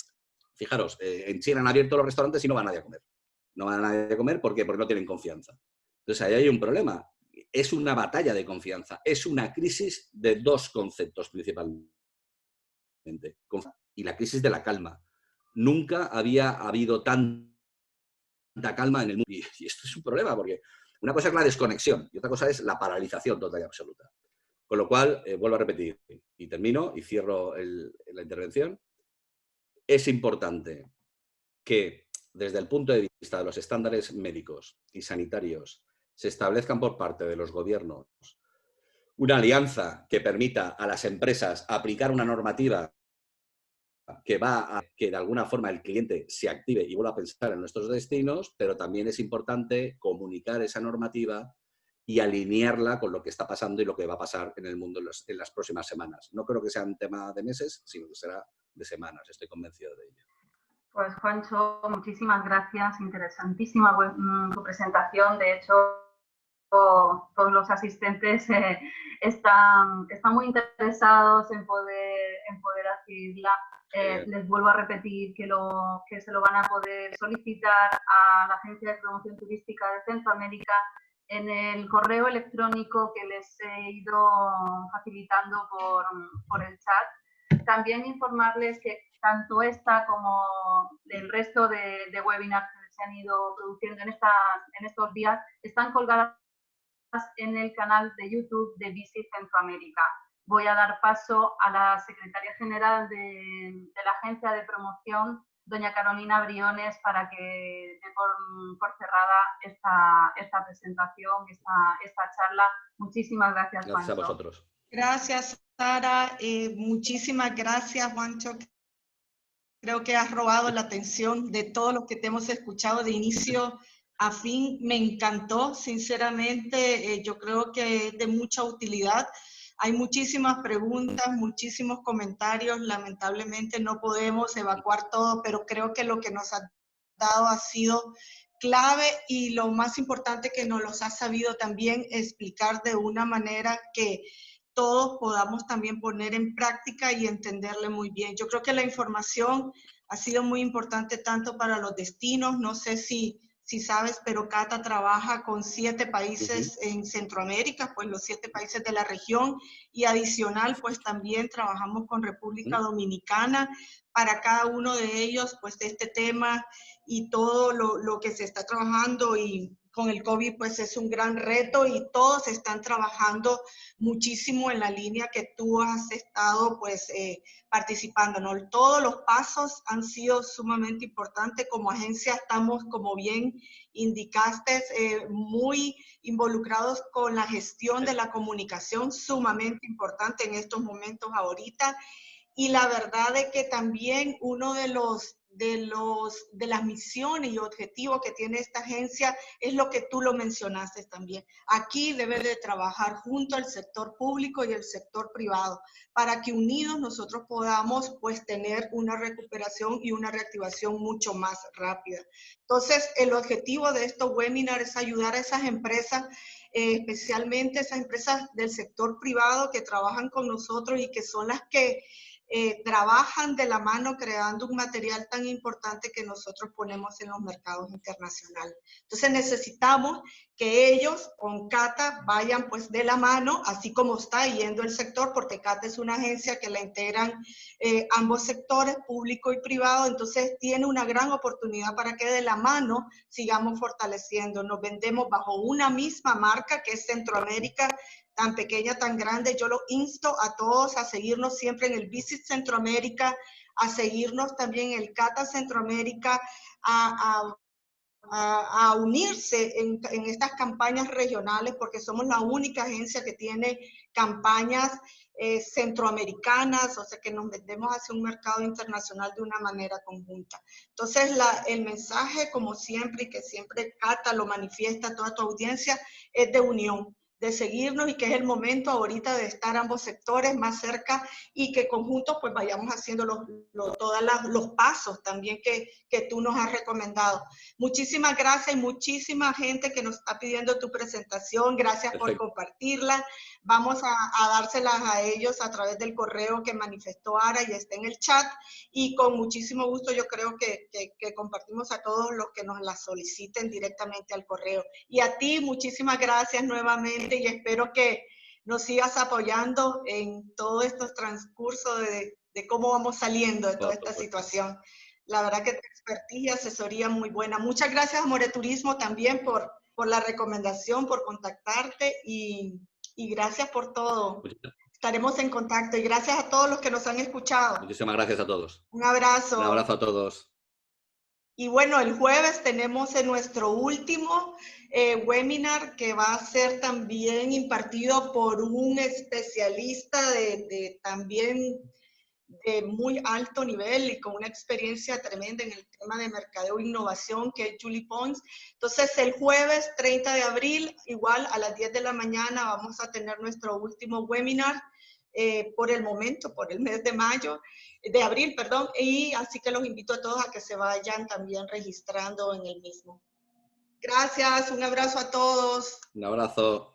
Fijaros, en China han abierto los restaurantes y no va nadie a comer. No va nadie a comer, ¿por qué? Porque no tienen confianza. Entonces ahí hay un problema. Es una batalla de confianza. Es una crisis de dos conceptos principalmente. Y la crisis de la calma. Nunca había habido tanta calma en el mundo. Y esto es un problema, porque una cosa es la desconexión y otra cosa es la paralización total y absoluta. Con lo cual, vuelvo a repetir, y termino y cierro la intervención, es importante que desde el punto de vista de los estándares médicos y sanitarios se establezcan por parte de los gobiernos una alianza que permita a las empresas aplicar una normativa que va a que de alguna forma el cliente se active y vuelva a pensar en nuestros destinos, pero también es importante comunicar esa normativa y alinearla con lo que está pasando y lo que va a pasar en el mundo en las próximas semanas. No creo que sea un tema de meses, sino que será de semanas, estoy convencido de ello. Pues Juancho, muchísimas gracias, interesantísima tu presentación. De hecho, todos los asistentes están muy interesados en poder adquirirla. Les vuelvo a repetir que se lo van a poder solicitar a la Agencia de Promoción Turística de Centroamérica en el correo electrónico que les he ido facilitando por el chat. También informarles que tanto esta como el resto de webinars que se han ido produciendo en estos días están colgadas en el canal de YouTube de Visit Centroamérica. Voy a dar paso a la secretaria general de la Agencia de Promoción, doña Carolina Briones, para que dé por cerrada esta presentación, esta charla. Muchísimas gracias, Juancho. Gracias a vosotros. Gracias, Sara. Muchísimas gracias, Juancho. Creo que has robado la atención de todos los que te hemos escuchado de inicio a fin. Me encantó, sinceramente. Yo creo que es de mucha utilidad. Hay muchísimas preguntas, muchísimos comentarios. Lamentablemente no podemos evacuar todo, pero creo que lo que nos ha dado ha sido clave y lo más importante que nos los ha sabido también explicar de una manera que todos podamos también poner en práctica y entenderle muy bien. Yo creo que la información ha sido muy importante tanto para los destinos. No sé si sabes, pero Cata trabaja con 7 países en Centroamérica, pues los 7 países de la región, y adicional, pues también trabajamos con República Dominicana. Para cada uno de ellos, pues este tema y todo lo que se está trabajando y con el COVID, pues es un gran reto y todos están trabajando muchísimo en la línea que tú has estado pues participando, ¿no? Todos los pasos han sido sumamente importantes. Como agencia estamos, como bien indicaste, muy involucrados con la gestión de la comunicación, sumamente importante en estos momentos ahorita. Y la verdad es que también uno de las misiones y objetivos que tiene esta agencia es lo que tú lo mencionaste también. Aquí debe de trabajar junto al sector público y el sector privado para que unidos nosotros podamos pues tener una recuperación y una reactivación mucho más rápida. Entonces, el objetivo de estos webinars es ayudar a esas empresas, especialmente esas empresas del sector privado que trabajan con nosotros y que son las que trabajan de la mano creando un material tan importante que nosotros ponemos en los mercados internacionales. Entonces necesitamos que ellos con Cata vayan pues de la mano, así como está yendo el sector, porque Cata es una agencia que la integran ambos sectores, público y privado. Entonces tiene una gran oportunidad para que de la mano sigamos fortaleciendo. Nos vendemos bajo una misma marca que es Centroamérica, tan pequeña, tan grande. Yo lo insto a todos a seguirnos siempre en el Visit Centroamérica, a seguirnos también en el Cata Centroamérica, a unirse en estas campañas regionales, porque somos la única agencia que tiene campañas centroamericanas, o sea que nos metemos hacia un mercado internacional de una manera conjunta. Entonces el mensaje, como siempre, y que siempre Cata lo manifiesta a toda tu audiencia, es de unión, de seguirnos, y que es el momento ahorita de estar ambos sectores más cerca y que conjuntos pues vayamos haciendo todos los pasos también que tú nos has recomendado. Muchísimas gracias y muchísima gente que nos está pidiendo tu presentación. Gracias por compartirla. Vamos a dárselas a ellos a través del correo que manifestó Ara y está en el chat, y con muchísimo gusto yo creo que compartimos a todos los que nos la soliciten directamente al correo. Y a ti, muchísimas gracias nuevamente, y espero que nos sigas apoyando en todo este transcurso de cómo vamos saliendo de toda esta situación. La verdad que tu expertise y asesoría muy buena. Muchas gracias a Moreturismo también por la recomendación, por contactarte, y gracias por todo. Estaremos en contacto, y gracias a todos los que nos han escuchado. Muchísimas gracias a todos. Un abrazo. Un abrazo a todos. Y bueno, el jueves tenemos nuestro último webinar, que va a ser también impartido por un especialista de también de muy alto nivel y con una experiencia tremenda en el tema de mercadeo e innovación, que es Julie Pons. Entonces, el jueves 30 de abril, igual a las 10 de la mañana, vamos a tener nuestro último webinar por el momento, por el mes de abril, perdón, y así que los invito a todos a que se vayan también registrando en el mismo. Gracias, un abrazo a todos. Un abrazo.